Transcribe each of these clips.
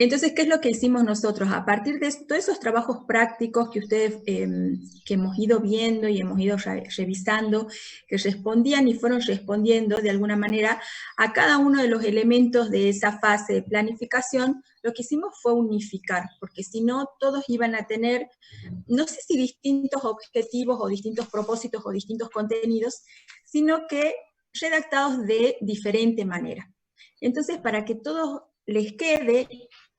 Entonces, ¿qué es lo que hicimos nosotros? A partir de todos esos trabajos prácticos que ustedes, que hemos ido viendo y hemos ido revisando, que respondían y fueron respondiendo de alguna manera a cada uno de los elementos de esa fase de planificación, lo que hicimos fue unificar, porque si no, todos iban a tener, no sé si distintos objetivos o distintos propósitos o distintos contenidos, sino que redactados de diferente manera. Entonces, para que todos les quede,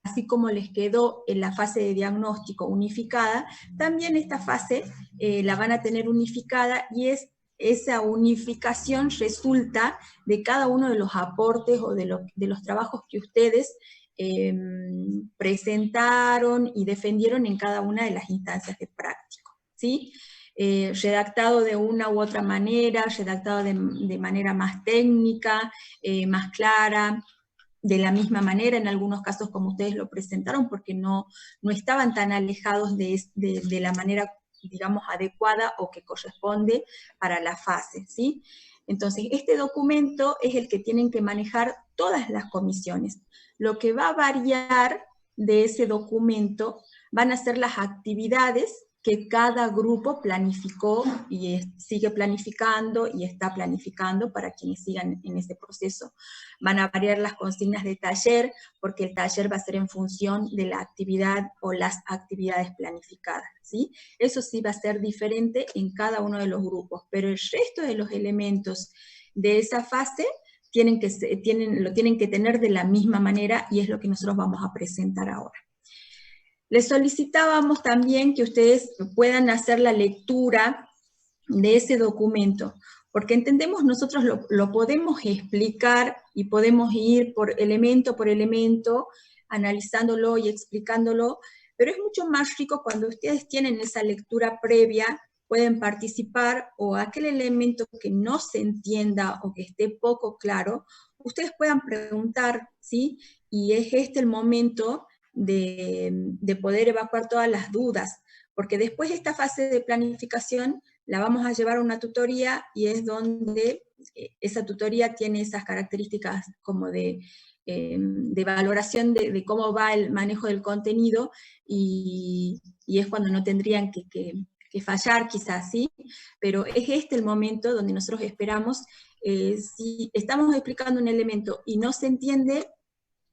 así como les quedó en la fase de diagnóstico unificada, también esta fase la van a tener unificada y esa unificación resulta de cada uno de los aportes o de los trabajos que ustedes presentaron y defendieron en cada una de las instancias de práctico, ¿sí? Redactado de una u otra manera, redactado de manera más técnica, más clara, de la misma manera, en algunos casos como ustedes lo presentaron, porque no estaban tan alejados de la manera, digamos, adecuada o que corresponde para la fase, ¿sí? Entonces, este documento es el que tienen que manejar todas las comisiones. Lo que va a variar de ese documento van a ser las actividades que cada grupo planificó y sigue planificando y está planificando para quienes sigan en ese proceso. Van a variar las consignas de taller, porque el taller va a ser en función de la actividad o las actividades planificadas, ¿sí? Eso sí va a ser diferente en cada uno de los grupos, pero el resto de los elementos de esa fase lo tienen que tener de la misma manera y es lo que nosotros vamos a presentar ahora. Les solicitábamos también que ustedes puedan hacer la lectura de ese documento, porque entendemos nosotros lo podemos explicar y podemos ir por elemento, analizándolo y explicándolo, pero es mucho más rico cuando ustedes tienen esa lectura previa, pueden participar, o aquel elemento que no se entienda o que esté poco claro, ustedes puedan preguntar, ¿sí? Y es este el momento de poder evacuar todas las dudas, porque después de esta fase de planificación la vamos a llevar a una tutoría y es donde esa tutoría tiene esas características como de valoración de cómo va el manejo del contenido y es cuando no tendrían que fallar quizás, ¿sí? Pero es este el momento donde nosotros esperamos, si estamos explicando un elemento y no se entiende,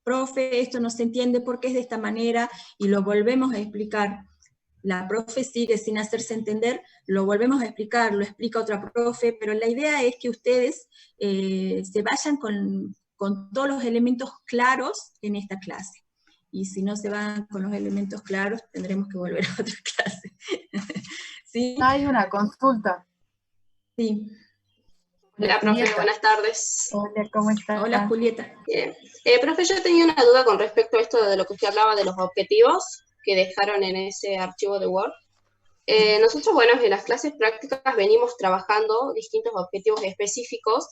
profe, esto no se entiende porque es de esta manera, y lo volvemos a explicar. La profe sigue sin hacerse entender, lo volvemos a explicar, lo explica otra profe, pero la idea es que ustedes se vayan con todos los elementos claros en esta clase. Y si no se van con los elementos claros, tendremos que volver a otra clase. ¿Sí? Hay una consulta. Sí. Hola, profe, buenas tardes. Hola, ¿cómo estás? Hola, Julieta. Bien. Profe, yo tenía una duda con respecto a esto de lo que usted hablaba de los objetivos que dejaron en ese archivo de Word. Nosotros, bueno, en las clases prácticas venimos trabajando distintos objetivos específicos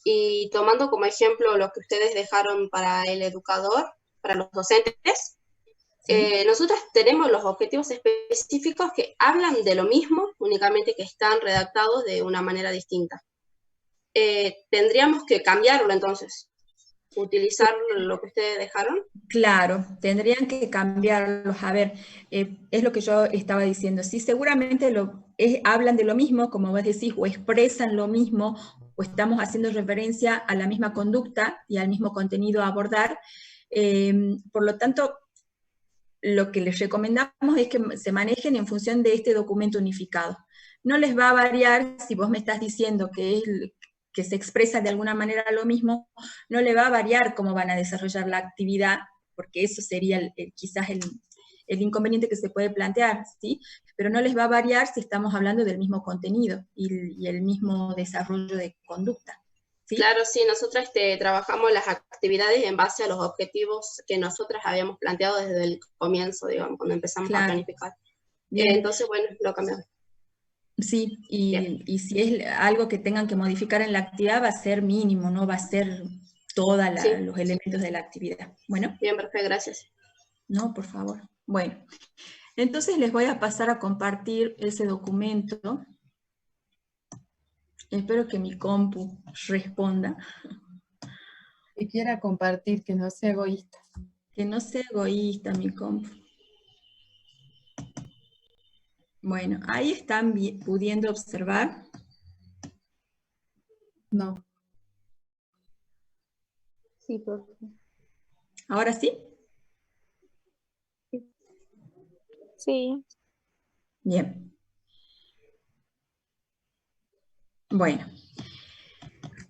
y tomando como ejemplo lo que ustedes dejaron para el educador, para los docentes. Nosotros tenemos los objetivos específicos que hablan de lo mismo, únicamente que están redactados de una manera distinta. Tendríamos que cambiarlo entonces, utilizar lo que ustedes dejaron. Claro, tendrían que cambiarlos. A ver, es lo que yo estaba diciendo. Sí, seguramente hablan de lo mismo, como vos decís, o expresan lo mismo, o estamos haciendo referencia a la misma conducta y al mismo contenido a abordar. Por lo tanto, lo que les recomendamos es que se manejen en función de este documento unificado. No les va a variar si vos me estás diciendo que se expresa de alguna manera lo mismo, no le va a variar cómo van a desarrollar la actividad, porque eso sería quizás el inconveniente que se puede plantear, ¿sí? Pero no les va a variar si estamos hablando del mismo contenido y el mismo desarrollo de conducta, ¿sí? Claro, sí, nosotros trabajamos las actividades en base a los objetivos que nosotras habíamos planteado desde el comienzo, digamos, cuando empezamos a planificar. Entonces, bueno, lo cambiamos. Sí, y si es algo que tengan que modificar en la actividad va a ser mínimo, no va a ser todos los elementos de la actividad. Bueno. Bien, perfecto, gracias. No, por favor. Bueno, entonces les voy a pasar a compartir ese documento. Espero que mi compu responda. Que quiera compartir, que no sea egoísta. Que no sea egoísta, mi compu. Bueno, ahí están pudiendo observar. No. Sí, profe. ¿Ahora sí? Sí. Bien. Bueno.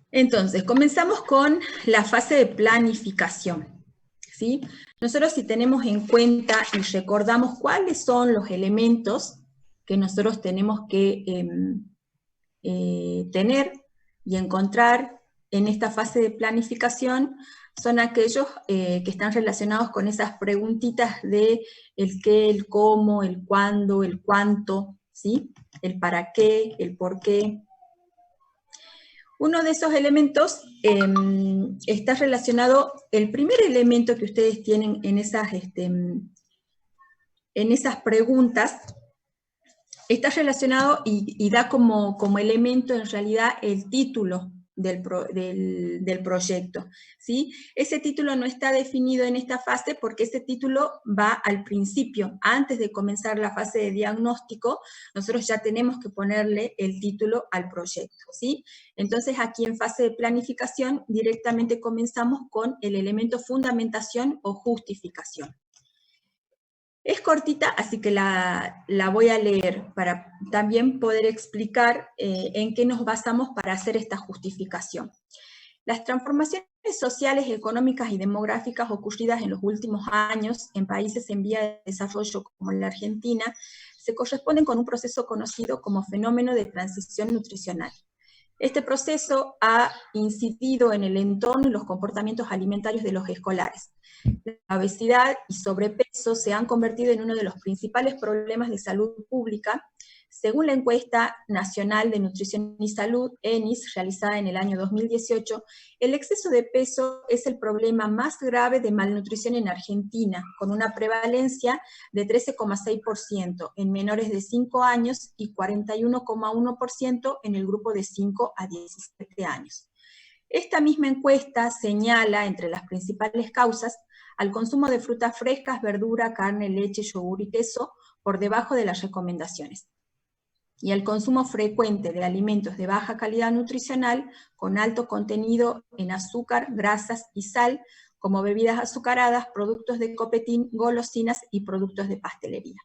Entonces, comenzamos con la fase de planificación, ¿sí? Nosotros si tenemos en cuenta y recordamos cuáles son los elementos que nosotros tenemos que tener y encontrar en esta fase de planificación, son aquellos que están relacionados con esas preguntitas de el qué, el cómo, el cuándo, el cuánto, ¿sí? El para qué, el por qué. Uno de esos elementos está relacionado, el primer elemento que ustedes tienen en esas preguntas, está relacionado y da como elemento en realidad el título del proyecto, ¿sí? Ese título no está definido en esta fase porque ese título va al principio, antes de comenzar la fase de diagnóstico, nosotros ya tenemos que ponerle el título al proyecto, ¿sí? Entonces aquí en fase de planificación directamente comenzamos con el elemento fundamentación o justificación. Es cortita, así que la voy a leer para también poder explicar en qué nos basamos para hacer esta justificación. Las transformaciones sociales, económicas y demográficas ocurridas en los últimos años en países en vía de desarrollo como la Argentina se corresponden con un proceso conocido como fenómeno de transición nutricional. Este proceso ha incidido en el entorno y los comportamientos alimentarios de los escolares. La obesidad y sobrepeso se han convertido en uno de los principales problemas de salud pública. Según la encuesta nacional de nutrición y salud, ENIS, realizada en el año 2018, el exceso de peso es el problema más grave de malnutrición en Argentina, con una prevalencia de 13,6% en menores de 5 años y 41,1% en el grupo de 5 a 17 años. Esta misma encuesta señala entre las principales causas al consumo de frutas frescas, verdura, carne, leche, yogur y queso por debajo de las recomendaciones, y al consumo frecuente de alimentos de baja calidad nutricional con alto contenido en azúcar, grasas y sal, como bebidas azucaradas, productos de copetín, golosinas y productos de pastelería.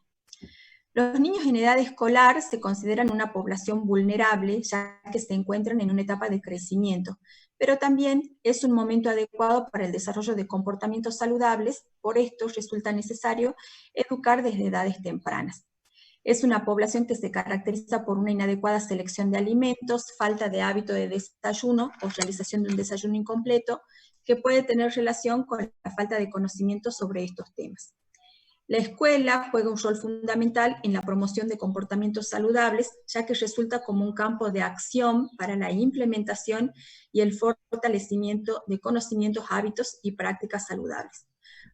Los niños en edad escolar se consideran una población vulnerable, ya que se encuentran en una etapa de crecimiento, pero también es un momento adecuado para el desarrollo de comportamientos saludables, por esto resulta necesario educar desde edades tempranas. Es una población que se caracteriza por una inadecuada selección de alimentos, falta de hábito de desayuno o realización de un desayuno incompleto, que puede tener relación con la falta de conocimiento sobre estos temas. La escuela juega un rol fundamental en la promoción de comportamientos saludables, ya que resulta como un campo de acción para la implementación y el fortalecimiento de conocimientos, hábitos y prácticas saludables.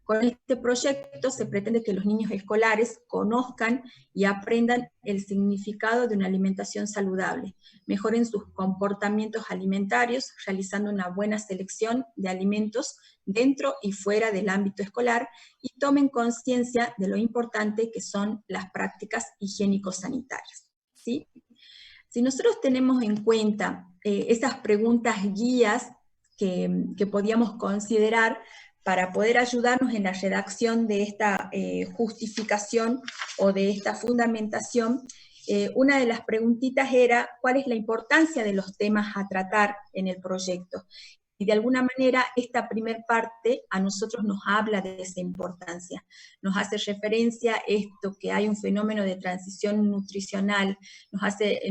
Con este proyecto se pretende que los niños escolares conozcan y aprendan el significado de una alimentación saludable, mejoren sus comportamientos alimentarios, realizando una buena selección de alimentos dentro y fuera del ámbito escolar, y tomen conciencia de lo importante que son las prácticas higiénico-sanitarias, ¿sí? Si nosotros tenemos en cuenta esas preguntas guías que podíamos considerar para poder ayudarnos en la redacción de esta justificación o de esta fundamentación, una de las preguntitas era ¿cuál es la importancia de los temas a tratar en el proyecto? Y de alguna manera esta primer parte a nosotros nos habla de esa importancia, nos hace referencia a esto, que hay un fenómeno de transición nutricional, nos hace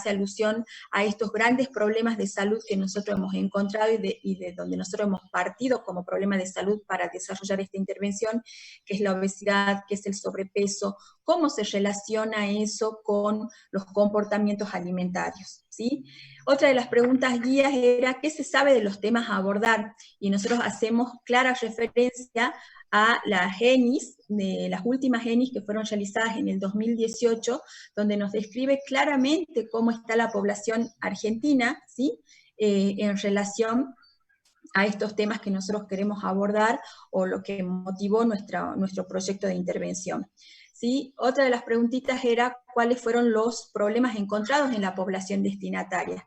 alusión a estos grandes problemas de salud que nosotros hemos encontrado y de donde nosotros hemos partido como problema de salud para desarrollar esta intervención, que es la obesidad, que es el sobrepeso, cómo se relaciona eso con los comportamientos alimentarios, ¿sí? Otra de las preguntas guías era ¿qué se sabe de los temas a abordar? Y nosotros hacemos clara referencia a las ENIS, de las últimas ENIS que fueron realizadas en el 2018, donde nos describe claramente cómo está la población argentina, ¿sí? En relación a estos temas que nosotros queremos abordar o lo que motivó nuestro proyecto de intervención. ¿Sí? Otra de las preguntitas era cuáles fueron los problemas encontrados en la población destinataria.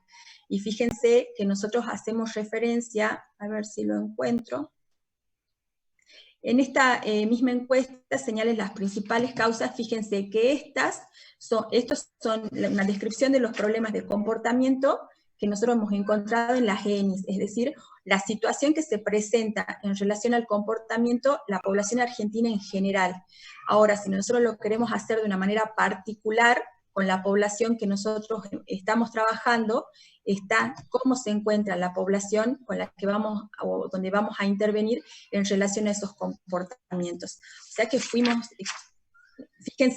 Y fíjense que nosotros hacemos referencia, a ver si lo encuentro, en esta misma encuesta señalen las principales causas. Fíjense que estos son una descripción de los problemas de comportamiento que nosotros hemos encontrado en la GENIS, es decir, la situación que se presenta en relación al comportamiento la población argentina en general. Ahora, si nosotros lo queremos hacer de una manera particular, con la población que nosotros estamos trabajando, está cómo se encuentra la población con la que vamos, o donde vamos a intervenir en relación a esos comportamientos. O sea que fíjense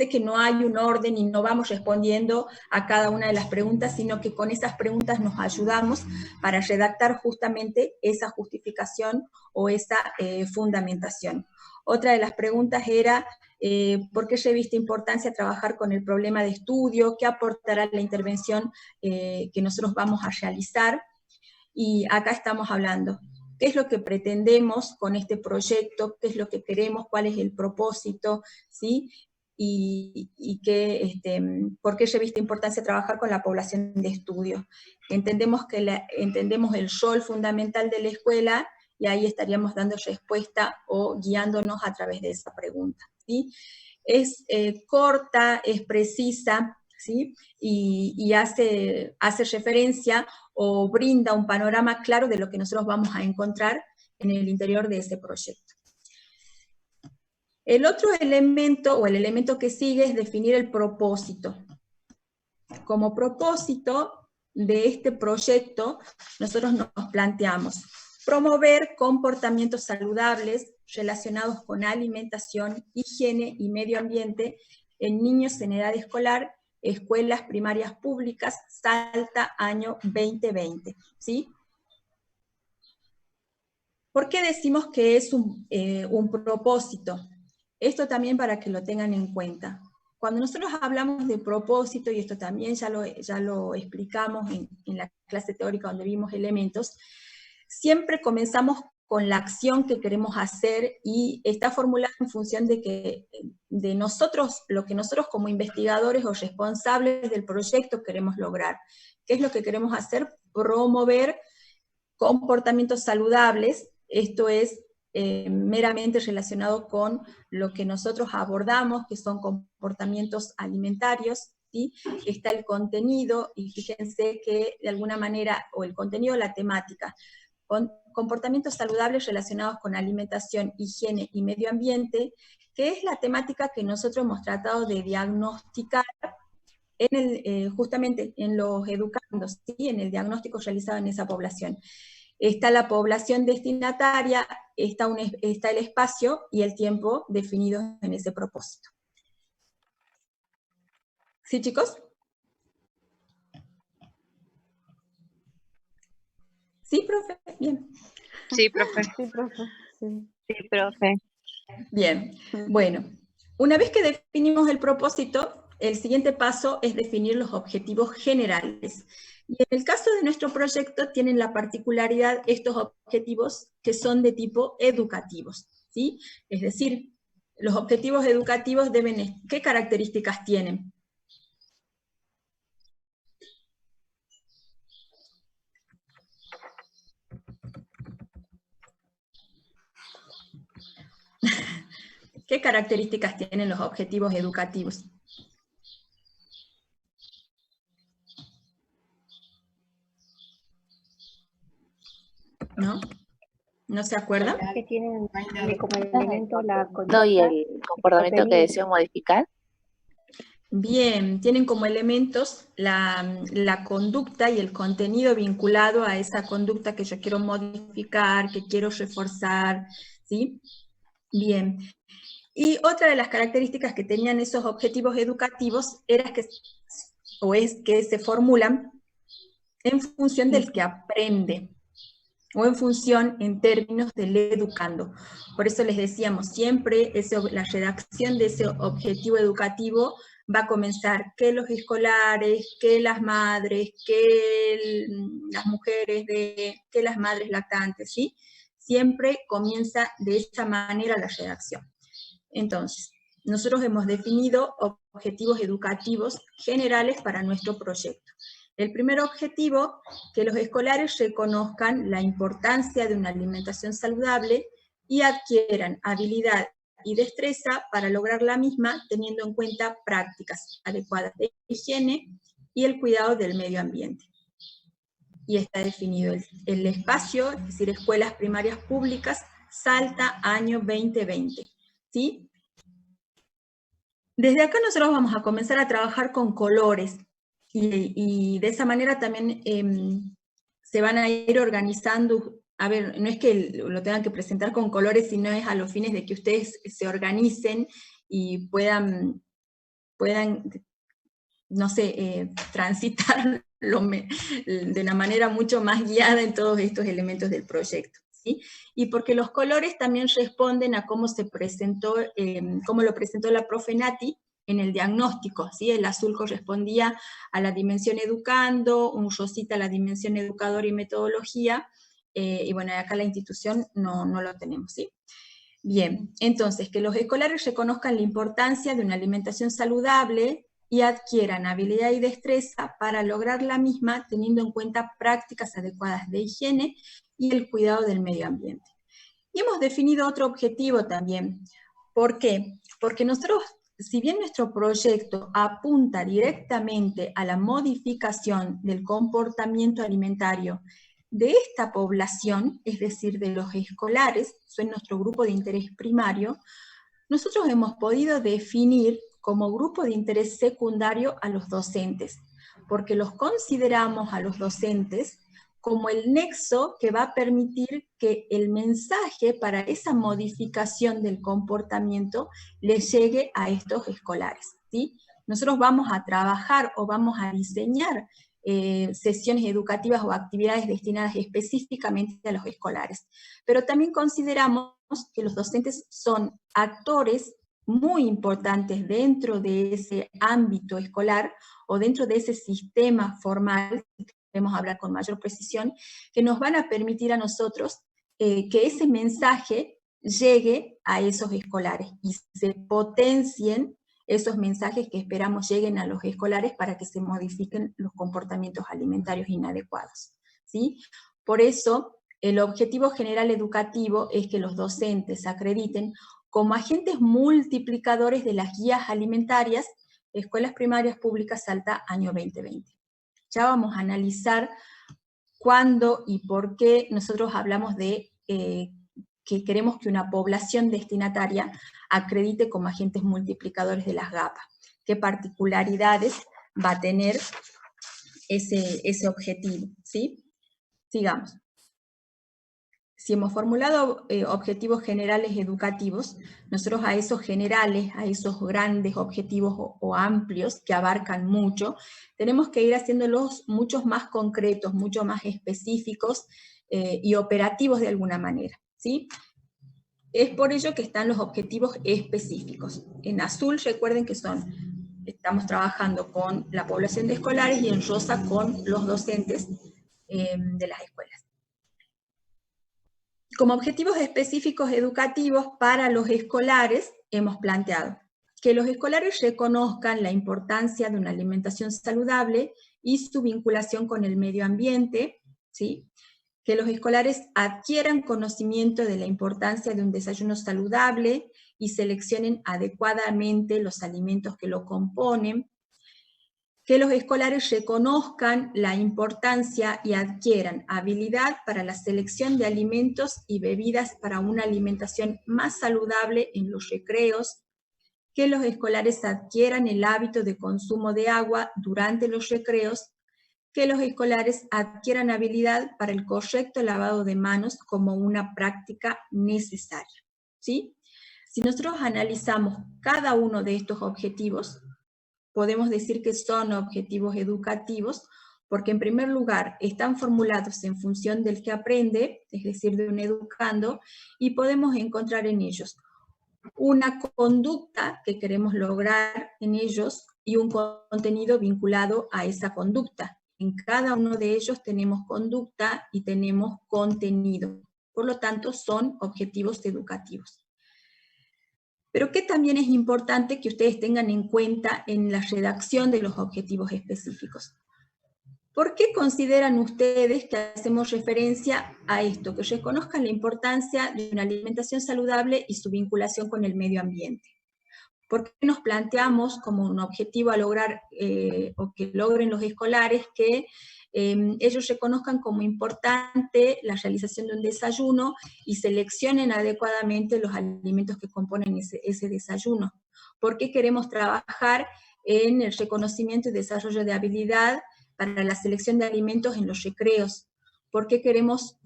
que no hay un orden y no vamos respondiendo a cada una de las preguntas, sino que con esas preguntas nos ayudamos para redactar justamente esa justificación o esa fundamentación. Otra de las preguntas era, ¿por qué reviste importancia trabajar con el problema de estudio? ¿Qué aportará la intervención que nosotros vamos a realizar? Y acá estamos hablando, ¿qué es lo que pretendemos con este proyecto? ¿Qué es lo que queremos? ¿Cuál es el propósito? ¿Sí? Y ¿por qué reviste importancia trabajar con la población de estudio? Entendemos el rol fundamental de la escuela, y ahí estaríamos dando respuesta o guiándonos a través de esa pregunta, ¿sí? Es corta, es precisa, ¿sí? Y hace referencia o brinda un panorama claro de lo que nosotros vamos a encontrar en el interior de ese proyecto. El otro elemento, o el elemento que sigue, es definir el propósito. Como propósito de este proyecto, nosotros nos planteamos promover comportamientos saludables relacionados con alimentación, higiene y medio ambiente en niños en edad escolar, escuelas primarias públicas, Salta, año 2020, ¿sí? ¿Por qué decimos que es un propósito? Esto también para que lo tengan en cuenta. Cuando nosotros hablamos de propósito, y esto también ya lo explicamos en la clase teórica donde vimos elementos, siempre comenzamos con la acción que queremos hacer y está formulada en función de nosotros, lo que nosotros como investigadores o responsables del proyecto queremos lograr. ¿Qué es lo que queremos hacer? Promover comportamientos saludables. Esto es meramente relacionado con lo que nosotros abordamos, que son comportamientos alimentarios, ¿sí? Está el contenido, y fíjense que de alguna manera, o el contenido, la temática, con comportamientos saludables relacionados con alimentación, higiene y medio ambiente, que es la temática que nosotros hemos tratado de diagnosticar justamente en los educandos, ¿sí? En el diagnóstico realizado en esa población. Está la población destinataria, está el espacio y el tiempo definidos en ese propósito. ¿Sí, chicos? ¿Sí, profe? Bien. Sí, profe. Sí, profe. Sí. Sí, profe. Bien, bueno, una vez que definimos el propósito, el siguiente paso es definir los objetivos generales. Y en el caso de nuestro proyecto tienen la particularidad estos objetivos que son de tipo educativos, ¿sí? Es decir, los objetivos educativos ¿qué características tienen? ¿Qué características tienen los objetivos educativos? ¿No? ¿No se acuerdan? Que tienen como elemento la conducta. No, y el comportamiento que deseo modificar. Bien, tienen como elementos la conducta y el contenido vinculado a esa conducta que yo quiero modificar, que quiero reforzar, ¿sí? Bien. Y otra de las características que tenían esos objetivos educativos es que se formulan en función del que aprende, o en función en términos del educando. Por eso les decíamos, siempre la redacción de ese objetivo educativo va a comenzar que los escolares, que las madres, que las mujeres, que las madres lactantes, ¿sí? Siempre comienza de esta manera la redacción. Entonces, nosotros hemos definido objetivos educativos generales para nuestro proyecto. El primer objetivo, que los escolares reconozcan la importancia de una alimentación saludable y adquieran habilidad y destreza para lograr la misma, teniendo en cuenta prácticas adecuadas de higiene y el cuidado del medio ambiente. Y está definido el espacio, es decir, escuelas primarias públicas, Salta, año 2020. ¿Sí? Desde acá nosotros vamos a comenzar a trabajar con colores, y de esa manera también se van a ir organizando. A ver, no es que lo tengan que presentar con colores, sino es a los fines de que ustedes se organicen y puedan no sé, transitar de una manera mucho más guiada en todos estos elementos del proyecto, ¿sí? Y porque los colores también responden a cómo se presentó, cómo lo presentó la profe Nati en el diagnóstico, ¿sí? El azul correspondía a la dimensión educando, un rosita a la dimensión educador y metodología, y bueno, acá la institución no lo tenemos, ¿sí? Bien, entonces, que los escolares reconozcan la importancia de una alimentación saludable y adquieran habilidad y destreza para lograr la misma, teniendo en cuenta prácticas adecuadas de higiene y el cuidado del medio ambiente. Y hemos definido otro objetivo también. ¿Por qué? Porque nosotros, si bien nuestro proyecto apunta directamente a la modificación del comportamiento alimentario de esta población, es decir, de los escolares, son nuestro grupo de interés primario, nosotros hemos podido definir como grupo de interés secundario a los docentes, porque los consideramos a los docentes como el nexo que va a permitir que el mensaje para esa modificación del comportamiento les llegue a estos escolares, ¿sí? Nosotros vamos a trabajar o vamos a diseñar sesiones educativas o actividades destinadas específicamente a los escolares. Pero también consideramos que los docentes son actores muy importantes dentro de ese ámbito escolar o dentro de ese sistema formal, si queremos hablar con mayor precisión, que nos van a permitir a nosotros que ese mensaje llegue a esos escolares y se potencien esos mensajes que esperamos lleguen a los escolares para que se modifiquen los comportamientos alimentarios inadecuados, ¿sí? Por eso, el objetivo general educativo es que los docentes se acrediten como agentes multiplicadores de las guías alimentarias, Escuelas Primarias Públicas Salta, año 2020. Ya vamos a analizar cuándo y por qué nosotros hablamos de que queremos que una población destinataria acredite como agentes multiplicadores de las GAPA. ¿Qué particularidades va a tener ese objetivo? ¿Sí? Sigamos. Si hemos formulado objetivos generales educativos, nosotros a esos generales, a esos grandes objetivos o amplios que abarcan mucho, tenemos que ir haciéndolos muchos más concretos, mucho más específicos y operativos de alguna manera, ¿sí? Es por ello que están los objetivos específicos. En azul, recuerden que estamos trabajando con la población de escolares, y en rosa con los docentes de las escuelas. Como objetivos específicos educativos para los escolares, hemos planteado que los escolares reconozcan la importancia de una alimentación saludable y su vinculación con el medio ambiente, ¿sí? Que los escolares adquieran conocimiento de la importancia de un desayuno saludable y seleccionen adecuadamente los alimentos que lo componen, que los escolares reconozcan la importancia y adquieran habilidad para la selección de alimentos y bebidas para una alimentación más saludable en los recreos, que los escolares adquieran el hábito de consumo de agua durante los recreos, que los escolares adquieran habilidad para el correcto lavado de manos como una práctica necesaria, ¿sí? Si nosotros analizamos cada uno de estos objetivos, podemos decir que son objetivos educativos, porque en primer lugar están formulados en función del que aprende, es decir, de un educando, y podemos encontrar en ellos una conducta que queremos lograr en ellos y un contenido vinculado a esa conducta. En cada uno de ellos tenemos conducta y tenemos contenido. Por lo tanto, son objetivos educativos. Pero que también es importante que ustedes tengan en cuenta en la redacción de los objetivos específicos. ¿Por qué consideran ustedes que hacemos referencia a esto? Que reconozcan la importancia de una alimentación saludable y su vinculación con el medio ambiente. ¿Por qué nos planteamos como un objetivo a lograr, o que logren los escolares, que ellos reconozcan como importante la realización de un desayuno y seleccionen adecuadamente los alimentos que componen ese desayuno? ¿Por qué queremos trabajar en el reconocimiento y desarrollo de habilidad para la selección de alimentos en los recreos? ¿Por qué queremos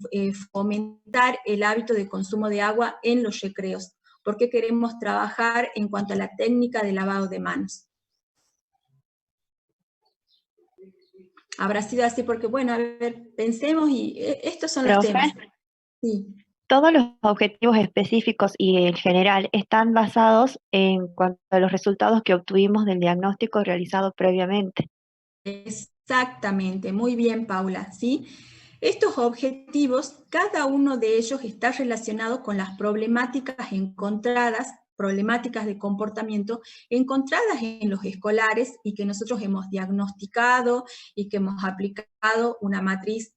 fomentar el hábito de consumo de agua en los recreos? ¿Por qué queremos trabajar en cuanto a la técnica de lavado de manos? Habrá sido así porque, bueno, a ver, pensemos y estos son los Profe, temas. Sí. todos los objetivos específicos y en general están basados en cuanto a los resultados que obtuvimos del diagnóstico realizado previamente. Exactamente, muy bien, Paula, ¿sí? Estos objetivos, cada uno de ellos está relacionado con las problemáticas encontradas, problemáticas de comportamiento encontradas en los escolares y que nosotros hemos diagnosticado y que hemos aplicado una matriz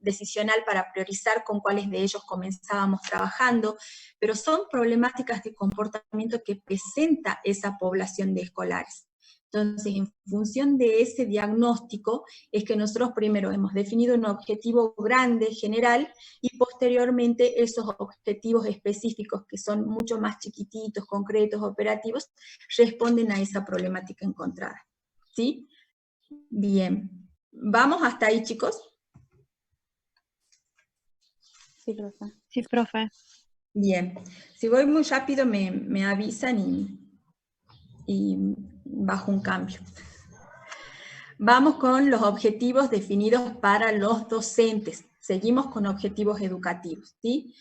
decisional para priorizar con cuáles de ellos comenzábamos trabajando, pero son problemáticas de comportamiento que presenta esa población de escolares. Entonces, en función de ese diagnóstico, es que nosotros primero hemos definido un objetivo grande, general, y posteriormente esos objetivos específicos, que son mucho más chiquititos, concretos, operativos, responden a esa problemática encontrada. ¿Sí? Bien. ¿Vamos hasta ahí, chicos? Sí, profe. Sí, profe. Bien. Si voy muy rápido me avisan y bajo un cambio. Vamos con los objetivos definidos para los docentes. Seguimos con objetivos educativos, ¿sí?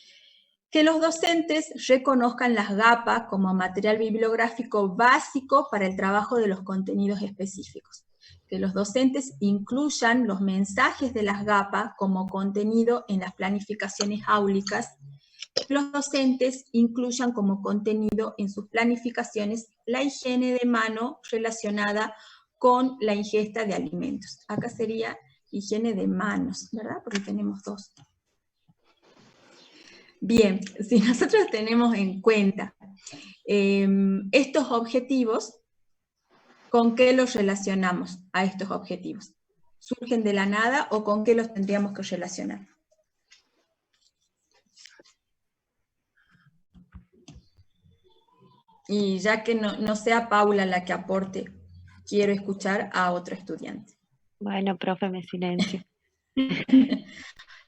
Que los docentes reconozcan las GAPA como material bibliográfico básico para el trabajo de los contenidos específicos. Que los docentes incluyan los mensajes de las GAPA como contenido en las planificaciones áulicas. Que los docentes incluyan como contenido en sus planificaciones la higiene de mano relacionada con la ingesta de alimentos. Acá sería higiene de manos, ¿verdad? Porque tenemos dos. Bien, si nosotros tenemos en cuenta estos objetivos, ¿con qué los relacionamos a estos objetivos? ¿Surgen de la nada o con qué los tendríamos que relacionar? Y ya que no sea Paula la que aporte, quiero escuchar a otro estudiante. Bueno, profe, me silencio.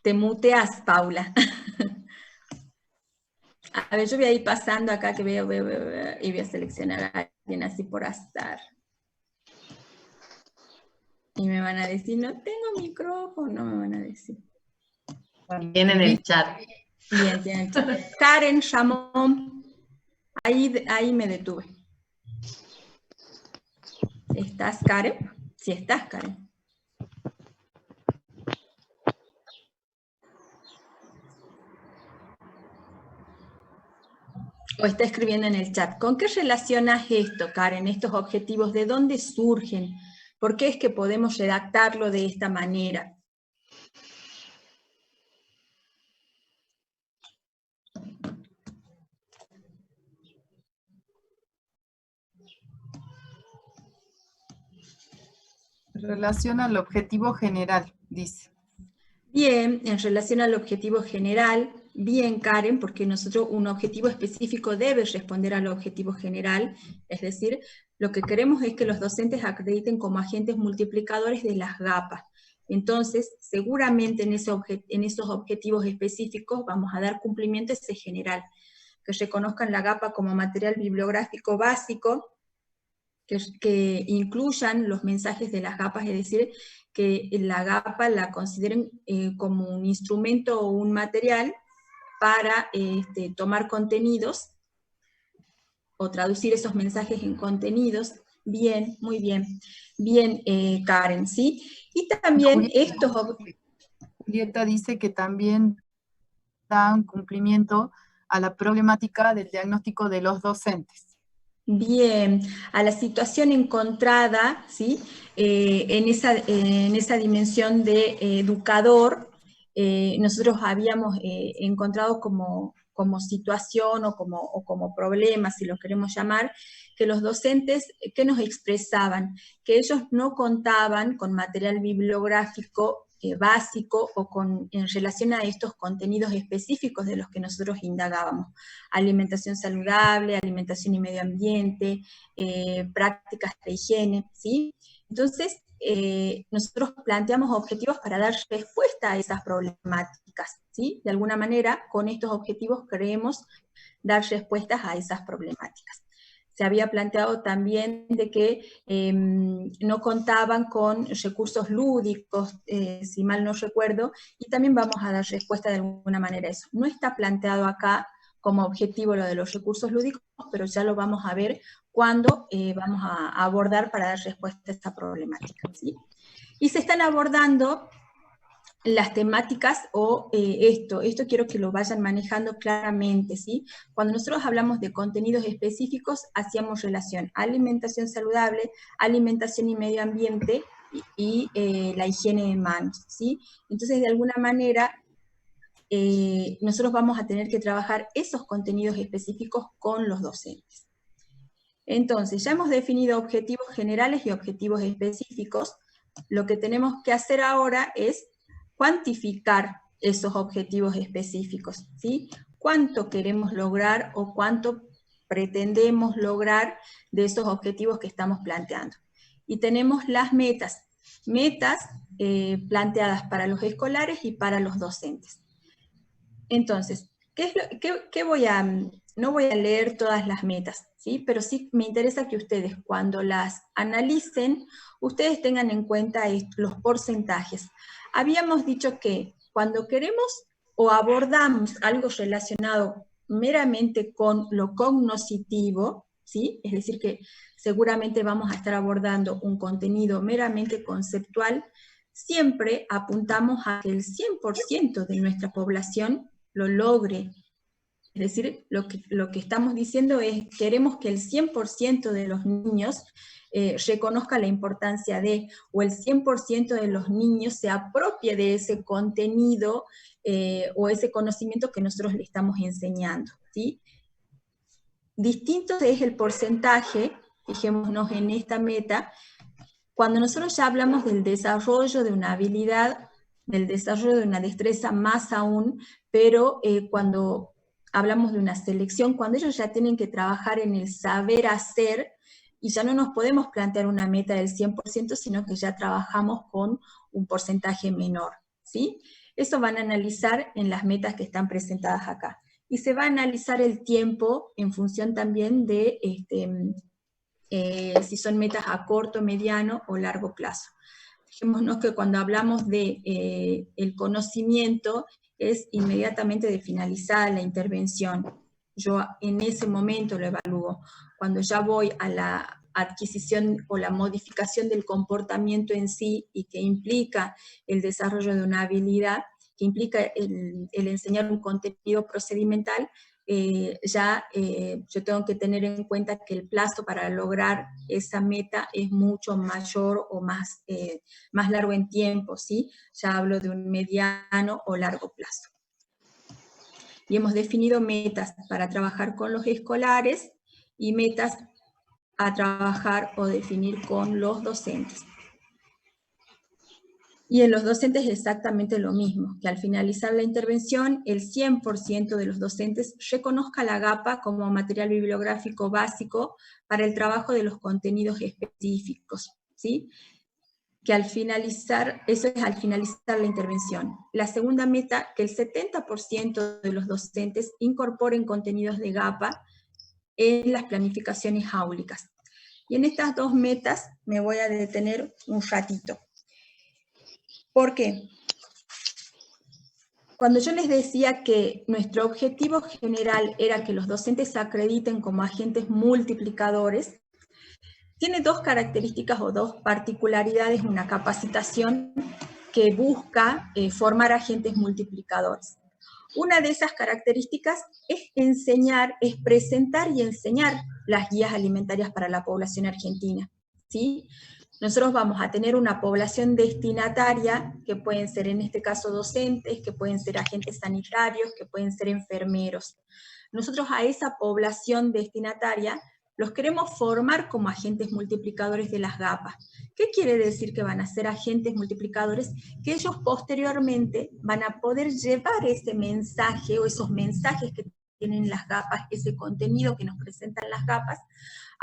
Te muteas, Paula. A ver, yo voy a ir pasando acá que veo, y voy a seleccionar a alguien así por azar. Y me van a decir, no tengo micrófono, me van a decir. Tienen el chat. Bien, tienen el chat. Karen, Ramón, ahí me detuve. ¿Estás, Karen? Sí, estás, Karen. O está escribiendo en el chat. ¿Con qué relacionas esto, Karen? Estos objetivos, ¿de dónde surgen? ¿Por qué es que podemos redactarlo de esta manera? Relación al objetivo general, dice. Bien, en relación al objetivo general, bien, Karen, porque nosotros un objetivo específico debe responder al objetivo general, es decir, lo que queremos es que los docentes acrediten como agentes multiplicadores de las GAPA. Entonces, seguramente en esos objetivos específicos vamos a dar cumplimiento a ese general, que reconozcan la GAPA como material bibliográfico básico, que incluyan los mensajes de las GAPAs, es decir, que la GAPA la consideren como un instrumento o un material para tomar contenidos o traducir esos mensajes en contenidos. Bien, muy bien. Bien, Karen, ¿sí? Y también Julieta dice que también dan cumplimiento a la problemática del diagnóstico de los docentes. Bien, a la situación encontrada, ¿sí? En esa dimensión de educador, nosotros habíamos encontrado como situación o como problema, si lo queremos llamar, que los docentes, ¿qué nos expresaban? Que ellos no contaban con material bibliográfico básico o en relación a estos contenidos específicos de los que nosotros indagábamos. Alimentación saludable, alimentación y medio ambiente, prácticas de higiene, ¿sí? Entonces, nosotros planteamos objetivos para dar respuesta a esas problemáticas, ¿sí? De alguna manera, con estos objetivos queremos dar respuestas a esas problemáticas. Se había planteado también de que no contaban con recursos lúdicos, si mal no recuerdo, y también vamos a dar respuesta de alguna manera a eso. No está planteado acá como objetivo lo de los recursos lúdicos, pero ya lo vamos a ver cuando vamos a abordar para dar respuesta a esta problemática, ¿sí? Y se están abordando las temáticas o esto quiero que lo vayan manejando claramente, ¿sí? Cuando nosotros hablamos de contenidos específicos, hacíamos relación a alimentación saludable, alimentación y medio ambiente y la higiene de manos, ¿sí? Entonces, de alguna manera, nosotros vamos a tener que trabajar esos contenidos específicos con los docentes. Entonces, ya hemos definido objetivos generales y objetivos específicos. Lo que tenemos que hacer ahora es cuantificar esos objetivos específicos, ¿sí? ¿Cuánto queremos lograr o cuánto pretendemos lograr de esos objetivos que estamos planteando? Y tenemos las metas planteadas para los escolares y para los docentes. Entonces, no voy a leer todas las metas, ¿sí? Pero sí me interesa que ustedes, cuando las analicen, ustedes tengan en cuenta los porcentajes. Habíamos dicho que cuando queremos o abordamos algo relacionado meramente con lo cognoscitivo, ¿sí? Es decir, que seguramente vamos a estar abordando un contenido meramente conceptual, siempre apuntamos a que el 100% de nuestra población lo logre. Es decir, lo que estamos diciendo es, queremos que el 100% de los niños reconozca la importancia de, o el 100% de los niños se apropie de ese contenido o ese conocimiento que nosotros le estamos enseñando, ¿sí? Distinto es el porcentaje, fijémonos en esta meta, cuando nosotros ya hablamos del desarrollo de una habilidad, del desarrollo de una destreza más aún, pero cuando hablamos de una selección, cuando ellos ya tienen que trabajar en el saber hacer, y ya no nos podemos plantear una meta del 100%, sino que ya trabajamos con un porcentaje menor, ¿sí? Eso van a analizar en las metas que están presentadas acá. Y se va a analizar el tiempo en función también de si son metas a corto, mediano o largo plazo. Fijémonos que cuando hablamos de el conocimiento, es inmediatamente de finalizada la intervención. Yo en ese momento lo evalúo. Cuando ya voy a la adquisición o la modificación del comportamiento en sí y que implica el desarrollo de una habilidad, que implica el enseñar un contenido procedimental, yo tengo que tener en cuenta que el plazo para lograr esa meta es mucho mayor o más largo en tiempo, ¿sí? Ya hablo de un mediano o largo plazo. Y hemos definido metas para trabajar con los escolares y metas a trabajar o definir con los docentes. Y en los docentes es exactamente lo mismo, que al finalizar la intervención, el 100% de los docentes reconozca la GAPA como material bibliográfico básico para el trabajo de los contenidos específicos, ¿sí? Que al finalizar, eso es al finalizar la intervención. La segunda meta, que el 70% de los docentes incorporen contenidos de GAPA en las planificaciones áulicas. Y en estas dos metas me voy a detener un ratito. ¿Por qué? cuando yo les decía que nuestro objetivo general era que los docentes se acrediten como agentes multiplicadores, tiene dos características o dos particularidades una capacitación que busca formar agentes multiplicadores. Una de esas características es enseñar, es presentar y enseñar las guías alimentarias para la población argentina, ¿sí? Nosotros vamos a tener una población destinataria, que pueden ser en este caso docentes, que pueden ser agentes sanitarios, que pueden ser enfermeros. Nosotros a esa población destinataria los queremos formar como agentes multiplicadores de las GAPA. ¿Qué quiere decir que van a ser agentes multiplicadores? Que ellos posteriormente van a poder llevar ese mensaje o esos mensajes que tienen las GAPAs, ese contenido que nos presentan las GAPAs,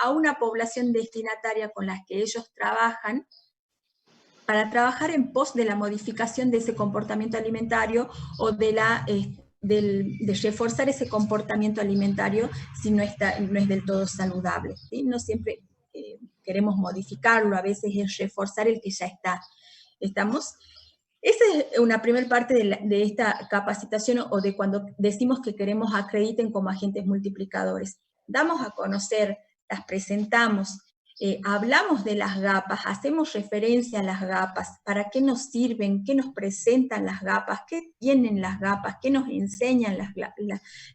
a una población destinataria con la que ellos trabajan, para trabajar en pos de la modificación de ese comportamiento alimentario o de reforzar ese comportamiento alimentario si no es del todo saludable, ¿sí? No siempre queremos modificarlo, a veces es reforzar el que ya está. Esa es una primera parte de esta capacitación o de cuando decimos que queremos acrediten como agentes multiplicadores. Damos a conocer, las presentamos, hablamos de las GAPAs, hacemos referencia a las GAPAs, para qué nos sirven, qué nos presentan las GAPAs, qué tienen las GAPAs, qué nos enseñan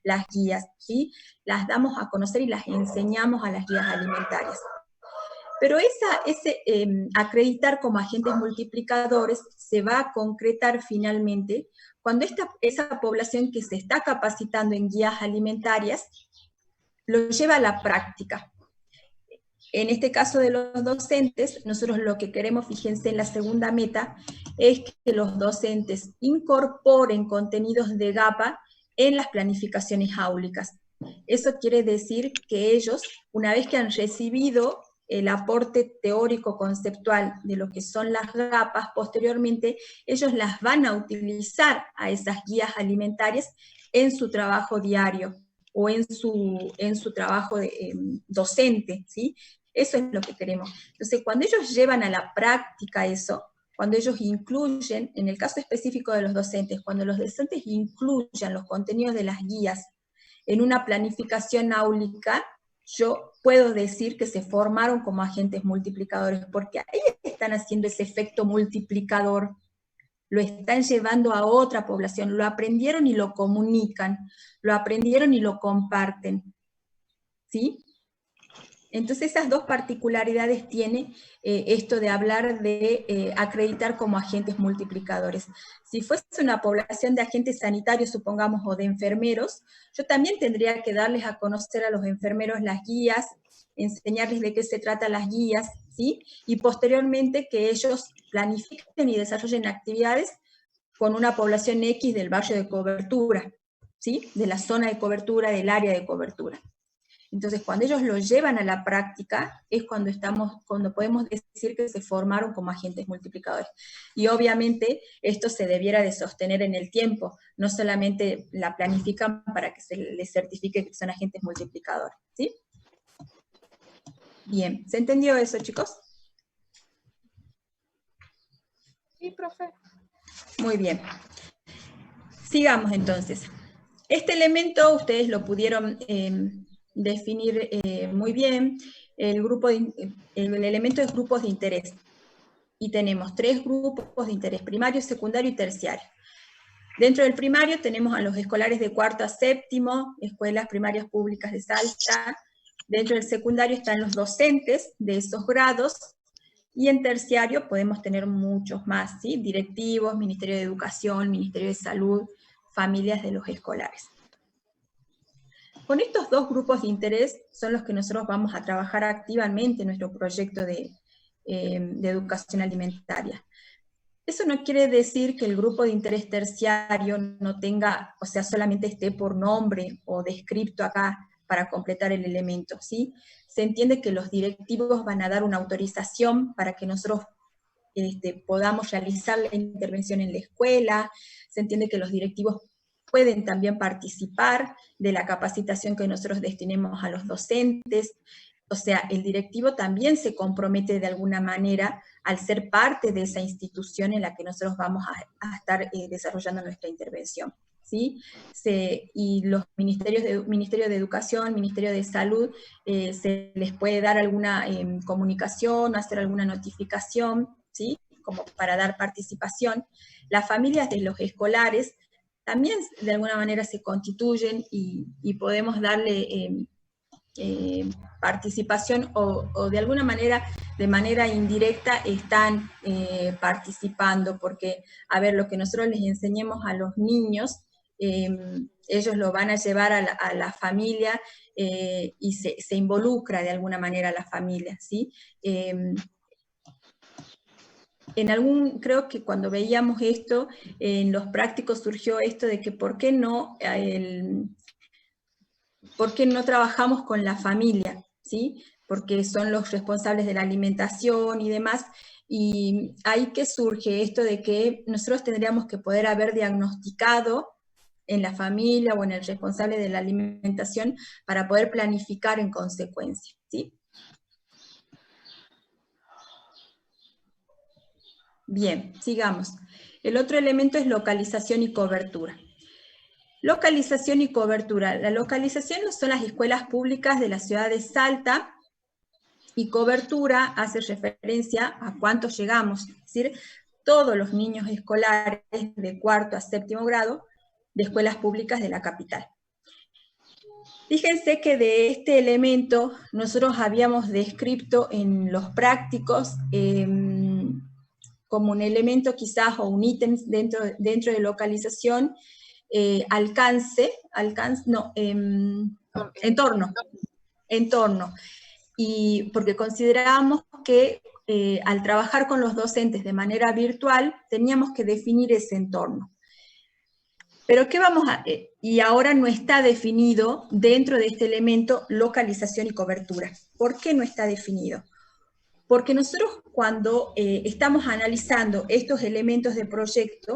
las guías, ¿sí? Las damos a conocer y las enseñamos a las guías alimentarias. Pero ese acreditar como agentes multiplicadores se va a concretar finalmente cuando esa población que se está capacitando en guías alimentarias lo lleva a la práctica. En este caso de los docentes, nosotros lo que queremos, fíjense en la segunda meta, es que los docentes incorporen contenidos de GAPA en las planificaciones áulicas. Eso quiere decir que ellos, una vez que han recibido el aporte teórico conceptual de lo que son las GAPAs, posteriormente ellos las van a utilizar a esas guías alimentarias en su trabajo diario o en su trabajo docente, ¿sí? Eso es lo que queremos. Entonces, cuando ellos llevan a la práctica eso, cuando ellos incluyen, en el caso específico de los docentes, cuando los docentes incluyan los contenidos de las guías en una planificación áulica, yo puedo decir que se formaron como agentes multiplicadores, porque ahí están haciendo ese efecto multiplicador, lo están llevando a otra población, lo aprendieron y lo comunican, lo aprendieron y lo comparten, ¿sí? Entonces esas dos particularidades tiene esto de hablar de acreditar como agentes multiplicadores. Si fuese una población de agentes sanitarios, supongamos, o de enfermeros, yo también tendría que darles a conocer a los enfermeros las guías, enseñarles de qué se tratan las guías, ¿sí? Y posteriormente que ellos planifiquen y desarrollen actividades con una población X del barrio de cobertura, ¿sí? De la zona de cobertura, del área de cobertura. Entonces, cuando ellos lo llevan a la práctica, es cuando podemos decir que se formaron como agentes multiplicadores. Y obviamente, esto se debiera de sostener en el tiempo, no solamente la planifican para que se les certifique que son agentes multiplicadores, ¿sí? Bien, ¿se entendió eso, chicos? Sí, profe. Muy bien. Sigamos entonces. Este elemento ustedes lo pudieron definir muy bien. El elemento es grupos de interés. Y tenemos 3 grupos de interés: primario, secundario y terciario. Dentro del primario tenemos a los escolares de 4º a 7º, escuelas primarias públicas de Salta. Dentro del secundario están los docentes de esos grados. Y en terciario podemos tener muchos más, ¿sí? Directivos, Ministerio de Educación, Ministerio de Salud, familias de los escolares. Con estos 2 grupos de interés son los que nosotros vamos a trabajar activamente en nuestro proyecto de educación alimentaria. Eso no quiere decir que el grupo de interés terciario no tenga, o sea, solamente esté por nombre o descripto acá para completar el elemento, ¿sí? Se entiende que los directivos van a dar una autorización para que nosotros podamos realizar la intervención en la escuela. Se entiende que los directivos pueden también participar de la capacitación que nosotros destinemos a los docentes. O sea, el directivo también se compromete de alguna manera al ser parte de esa institución en la que nosotros vamos a estar desarrollando nuestra intervención, ¿sí? Y los Ministerio de Educación, Ministerio de Salud, se les puede dar alguna comunicación, hacer alguna notificación, ¿sí? Como para dar participación. Las familias de los escolares también de alguna manera se constituyen y podemos darle participación o de alguna manera, de manera indirecta, están participando, porque, a ver, lo que nosotros les enseñemos a los niños, ellos lo van a llevar a la familia y se involucra de alguna manera a la familia, ¿sí? Creo que cuando veíamos esto, en los prácticos surgió esto de que ¿por qué no trabajamos con la familia? ¿Sí? Porque son los responsables de la alimentación y demás, y ahí que surge esto de que nosotros tendríamos que poder haber diagnosticado en la familia o en el responsable de la alimentación para poder planificar en consecuencia, ¿sí? Bien, sigamos. El otro elemento es localización y cobertura. Localización y cobertura. La localización son las escuelas públicas de la ciudad de Salta, y cobertura hace referencia a cuántos llegamos, es decir, todos los niños escolares de 4º a 7º grado de escuelas públicas de la capital. Fíjense que de este elemento nosotros habíamos descrito en los prácticos como un elemento quizás o un ítem dentro de localización, entorno. Y porque considerábamos que al trabajar con los docentes de manera virtual, teníamos que definir ese entorno. Pero y ahora no está definido dentro de este elemento localización y cobertura. ¿Por qué no está definido? Porque nosotros cuando estamos analizando estos elementos de proyecto,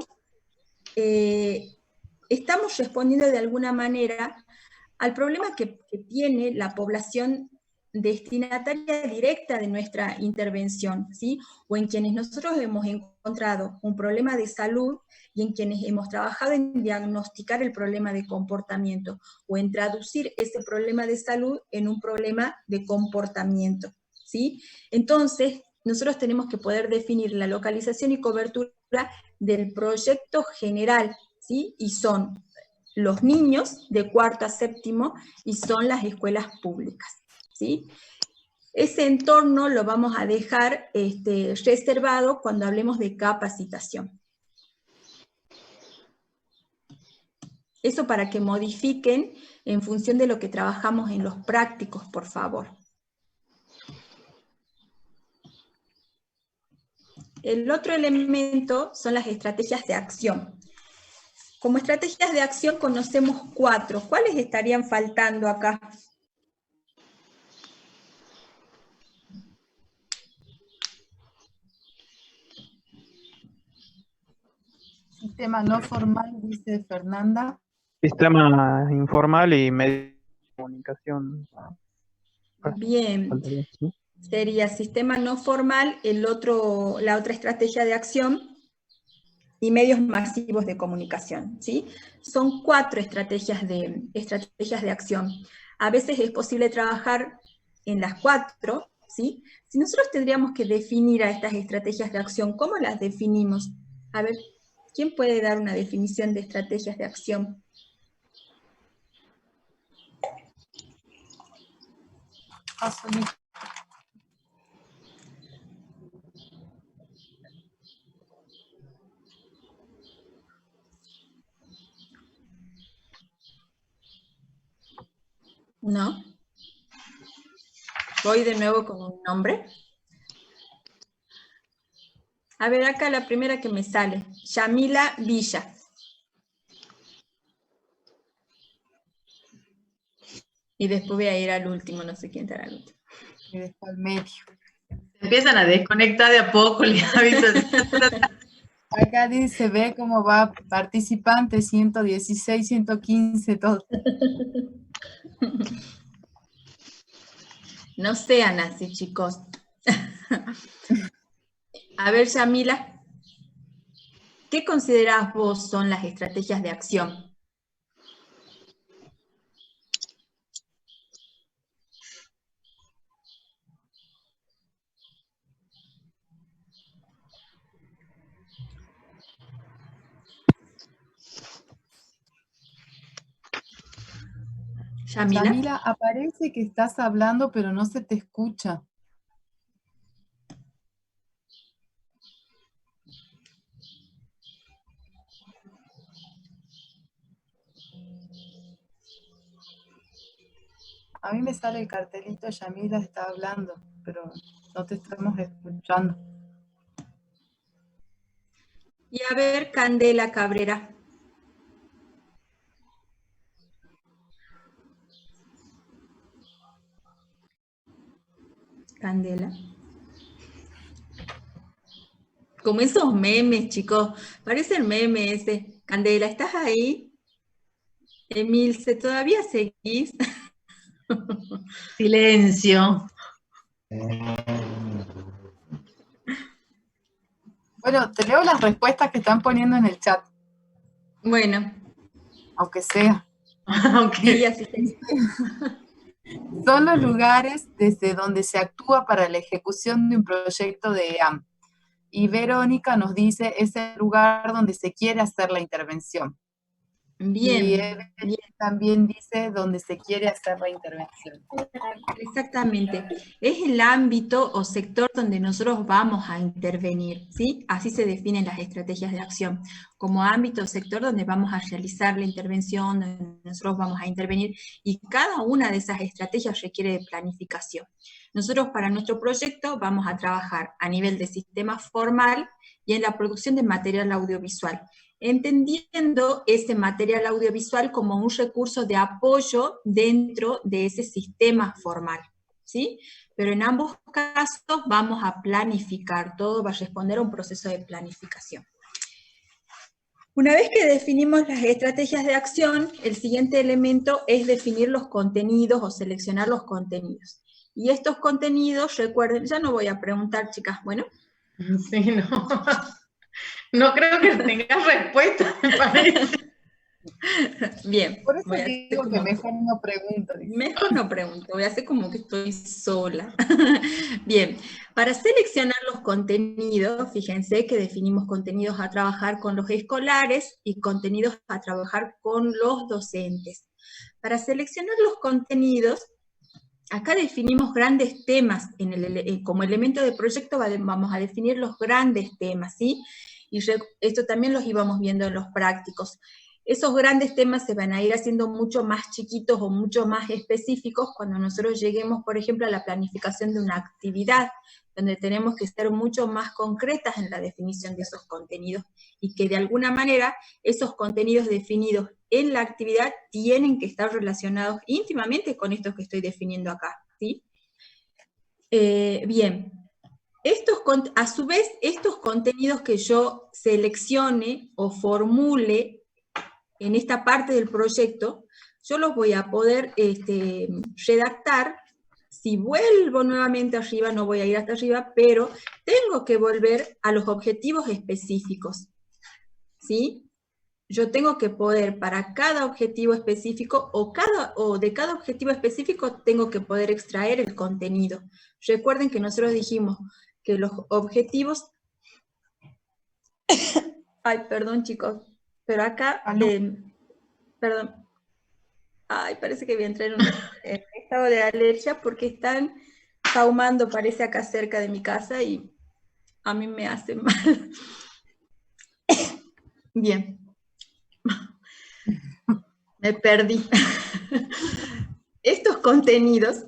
estamos respondiendo de alguna manera al problema que tiene la población destinataria directa de nuestra intervención, ¿sí? O en quienes nosotros hemos encontrado un problema de salud y en quienes hemos trabajado en diagnosticar el problema de comportamiento o en traducir ese problema de salud en un problema de comportamiento, ¿sí? Entonces, nosotros tenemos que poder definir la localización y cobertura del proyecto general, ¿sí? Y son los niños de 4º a 7º y son las escuelas públicas, ¿sí? Ese entorno lo vamos a dejar reservado cuando hablemos de capacitación. Eso para que modifiquen en función de lo que trabajamos en los prácticos, por favor. El otro elemento son las estrategias de acción. Como estrategias de acción conocemos 4. ¿Cuáles estarían faltando acá? Sistema no formal, dice Fernanda. Sistema informal y medio de comunicación. Bien, sería sistema no formal, la otra estrategia de acción, y medios masivos de comunicación, ¿sí? Son 4 estrategias de acción. A veces es posible trabajar en las 4, ¿sí? Si nosotros tendríamos que definir a estas estrategias de acción, ¿cómo las definimos? A ver, ¿quién puede dar una definición de estrategias de acción? ¿No? Voy de nuevo con un nombre. A ver, acá la primera que me sale, Yamila Villa. Y después voy a ir al último, no sé quién estará al último. Y después al medio. Empiezan a desconectar de a poco, le aviso. Acá dice, ve cómo va participante, 116, 115, todo. No sean así, chicos. A ver, Yamila, ¿qué considerás vos son las estrategias de acción? Yamila. Yamila, aparece que estás hablando, pero no se te escucha. A mí me sale el cartelito, Yamila está hablando, pero no te estamos escuchando. Y a ver, Candela Cabrera. Candela. Como esos memes, chicos. Parece el meme ese. Candela, ¿estás ahí? Emilce, ¿todavía seguís? Silencio. Bueno, te leo las respuestas que están poniendo en el chat. Bueno. Aunque sea. Okay. Son los lugares desde donde se actúa para la ejecución de un proyecto de EAM. Y Verónica nos dice, es el lugar donde se quiere hacer la intervención. Bien. Y Evelyn también dice donde se quiere hacer la intervención. Exactamente. Es el ámbito o sector donde nosotros vamos a intervenir, ¿sí? Así se definen las estrategias de acción, como ámbito o sector donde vamos a realizar la intervención, donde nosotros vamos a intervenir, y cada una de esas estrategias requiere de planificación. Nosotros para nuestro proyecto vamos a trabajar a nivel de sistema formal y en la producción de material audiovisual, entendiendo ese material audiovisual como un recurso de apoyo dentro de ese sistema formal, ¿sí? Pero en ambos casos vamos a planificar, todo va a responder a un proceso de planificación. Una vez que definimos las estrategias de acción, el siguiente elemento es definir los contenidos o seleccionar los contenidos. Y estos contenidos, recuerden, ya no voy a preguntar, chicas, bueno. Sí, no. No creo que tengas respuesta, me parece. Bien. Por eso digo que mejor no pregunto. Mejor no pregunto, voy a hacer como que estoy sola. Bien, para seleccionar los contenidos, fíjense que definimos contenidos a trabajar con los escolares y contenidos a trabajar con los docentes. Para seleccionar los contenidos, acá definimos grandes temas, como elemento de proyecto vamos a definir los grandes temas, ¿sí? Y esto también los íbamos viendo en los prácticos. Esos grandes temas se van a ir haciendo mucho más chiquitos o mucho más específicos cuando nosotros lleguemos, por ejemplo, a la planificación de una actividad, donde tenemos que ser mucho más concretas en la definición de esos contenidos, y que de alguna manera esos contenidos definidos en la actividad tienen que estar relacionados íntimamente con estos que estoy definiendo acá, ¿sí? Bien, a su vez, estos contenidos que yo seleccione o formule en esta parte del proyecto, yo los voy a poder redactar. Si vuelvo nuevamente arriba, no voy a ir hasta arriba, pero tengo que volver a los objetivos específicos, ¿sí? Yo tengo que poder, para cada objetivo específico, o de cada objetivo específico, tengo que poder extraer el contenido. Recuerden que nosotros dijimos que los objetivos... Ay, perdón, chicos, pero acá... perdón. Ay, parece que voy a entrar en un estado de alergia porque están saumando, parece, acá cerca de mi casa y a mí me hace mal. Bien. Me perdí. Estos contenidos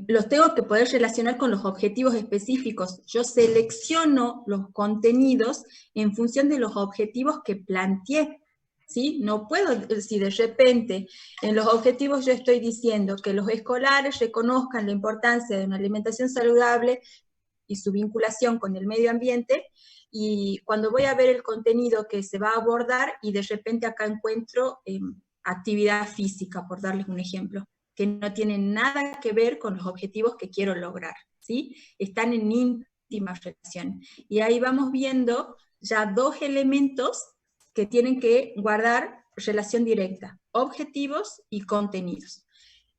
los tengo que poder relacionar con los objetivos específicos. Yo selecciono los contenidos en función de los objetivos que planteé, ¿sí? No puedo, si de repente en los objetivos yo estoy diciendo que los escolares reconozcan la importancia de una alimentación saludable y su vinculación con el medio ambiente, y cuando voy a ver el contenido que se va a abordar y de repente acá encuentro actividad física, por darles un ejemplo. que no tienen nada que ver con los objetivos que quiero lograr, ¿sí? Están en íntima relación. Y ahí vamos viendo ya 2 elementos que tienen que guardar relación directa, objetivos y contenidos.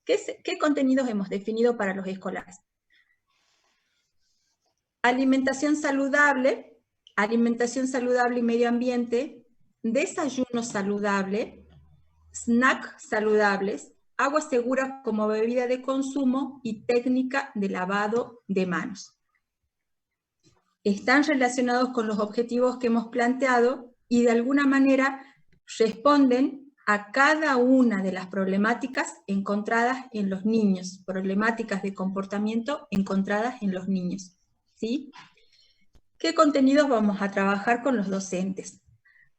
¿Qué contenidos hemos definido para los escolares? Alimentación saludable y medio ambiente, desayuno saludable, snacks saludables, agua segura como bebida de consumo y técnica de lavado de manos. Están relacionados con los objetivos que hemos planteado y de alguna manera responden a cada una de las problemáticas encontradas en los niños, problemáticas de comportamiento encontradas en los niños, ¿sí? ¿Qué contenidos vamos a trabajar con los docentes?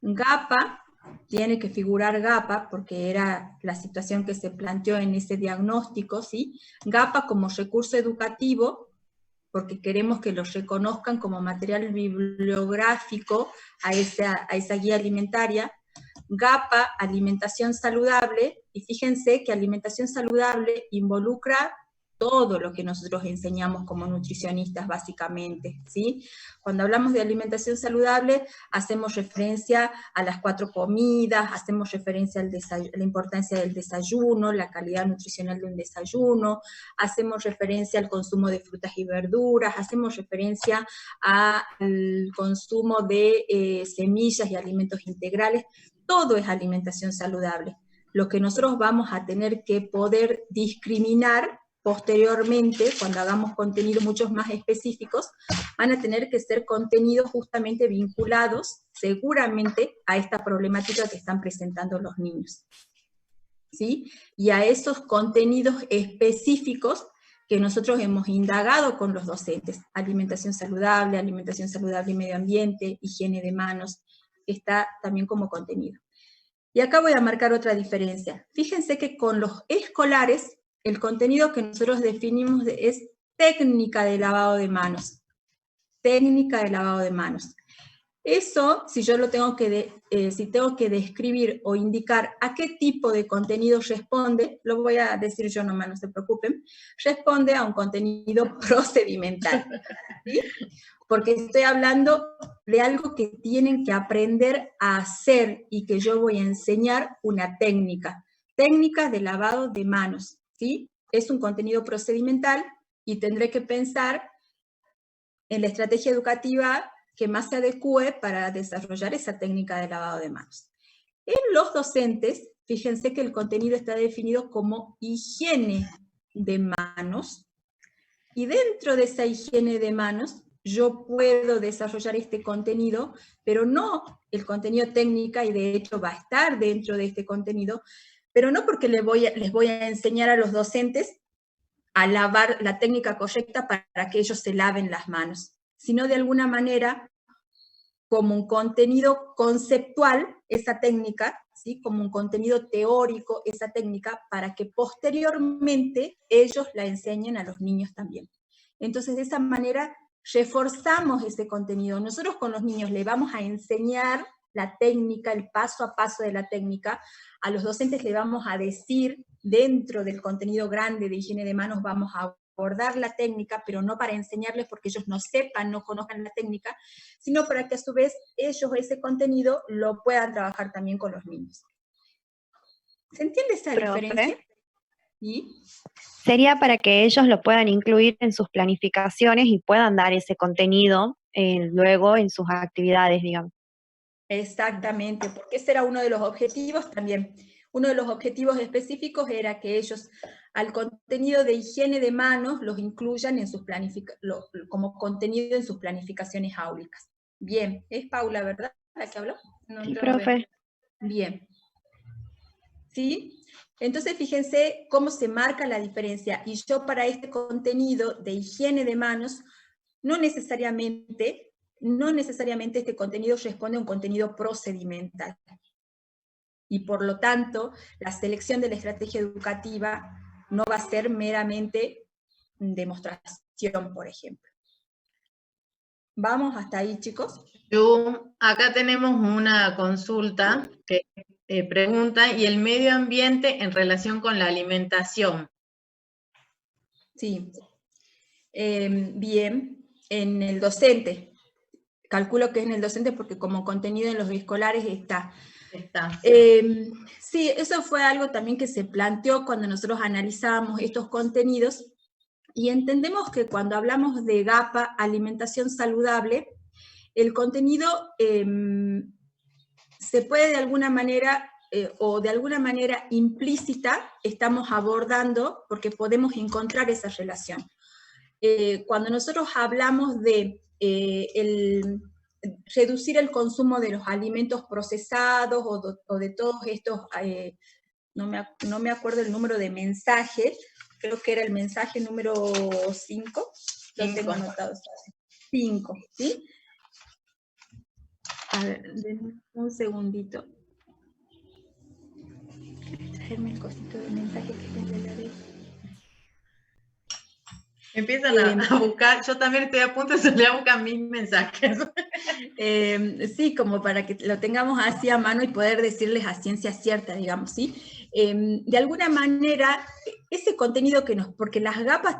GAPA, tiene que figurar GAPA, porque era la situación que se planteó en ese diagnóstico, ¿sí? GAPA como recurso educativo, porque queremos que los reconozcan como material bibliográfico a esa guía alimentaria. GAPA, alimentación saludable, y fíjense que alimentación saludable involucra todo lo que nosotros enseñamos como nutricionistas básicamente, ¿sí? Cuando hablamos de alimentación saludable, hacemos referencia a las 4 comidas, hacemos referencia a la importancia del desayuno, la calidad nutricional de un desayuno, hacemos referencia al consumo de frutas y verduras, hacemos referencia al consumo de semillas y alimentos integrales. Todo es alimentación saludable. Lo que nosotros vamos a tener que poder discriminar posteriormente, cuando hagamos contenidos mucho más específicos, van a tener que ser contenidos justamente vinculados seguramente a esta problemática que están presentando los niños, ¿sí? Y a esos contenidos específicos que nosotros hemos indagado con los docentes. Alimentación saludable y medio ambiente, higiene de manos, está también como contenido. Y acá voy a marcar otra diferencia. Fíjense que con los escolares, el contenido que nosotros definimos es técnica de lavado de manos. Técnica de lavado de manos. Eso, si yo lo tengo si tengo que describir o indicar a qué tipo de contenido responde, lo voy a decir yo nomás, no se preocupen, responde a un contenido procedimental, ¿sí? Porque estoy hablando de algo que tienen que aprender a hacer y que yo voy a enseñar una técnica. Técnica de lavado de manos, ¿sí? Es un contenido procedimental y tendré que pensar en la estrategia educativa que más se adecue para desarrollar esa técnica de lavado de manos. En los docentes, fíjense que el contenido está definido como higiene de manos, y dentro de esa higiene de manos, yo puedo desarrollar este contenido, pero no el contenido técnica, y de hecho va a estar dentro de este contenido, pero no porque les voy a enseñar a los docentes a lavar la técnica correcta para que ellos se laven las manos, sino de alguna manera como un contenido conceptual, esa técnica, ¿sí? Como un contenido teórico, esa técnica, para que posteriormente ellos la enseñen a los niños también. Entonces, de esa manera, reforzamos ese contenido. Nosotros con los niños le vamos a enseñar la técnica, el paso a paso de la técnica. A los docentes le vamos a decir, dentro del contenido grande de higiene de manos, vamos a abordar la técnica, pero no para enseñarles porque ellos no sepan, no conozcan la técnica, sino para que a su vez ellos ese contenido lo puedan trabajar también con los niños. ¿Se entiende esa diferencia? ¿Y? Sería para que ellos lo puedan incluir en sus planificaciones y puedan dar ese contenido luego en sus actividades, digamos. Exactamente, porque ese era uno de los objetivos también. Uno de los objetivos específicos era que ellos al contenido de higiene de manos los incluyan en sus como contenido en sus planificaciones áulicas. Bien, es Paula, ¿verdad? ¿La que habló? No, Sí, profe. Bien. ¿Sí? Entonces fíjense cómo se marca la diferencia. Y yo para este contenido de higiene de manos, no necesariamente este contenido responde a un contenido procedimental. Y por lo tanto, la selección de la estrategia educativa no va a ser meramente demostración, por ejemplo. ¿Vamos hasta ahí, chicos? Acá tenemos una consulta que pregunta, ¿y el medio ambiente en relación con la alimentación? Sí. Bien, en el docente. Calculo que es en el docente porque como contenido en los escolares está. Sí, eso fue algo también que se planteó cuando nosotros analizábamos estos contenidos y entendemos que cuando hablamos de GAPA, alimentación saludable, el contenido se puede de alguna manera o de alguna manera implícita estamos abordando porque podemos encontrar esa relación. Cuando nosotros hablamos de reducir el consumo de los alimentos procesados o de todos estos, no me acuerdo el número de mensajes, creo que era el mensaje número 5, lo tengo anotado, 5, ¿sí? A ver, denme un segundito. Traerme el cosito de mensaje que tengo en la vez. Empiezan a buscar, yo también estoy a punto de salir a buscar mis mensajes. Sí, como para que lo tengamos así a mano y poder decirles a ciencia cierta, digamos, ¿sí? De alguna manera, ese contenido que porque las GAPAs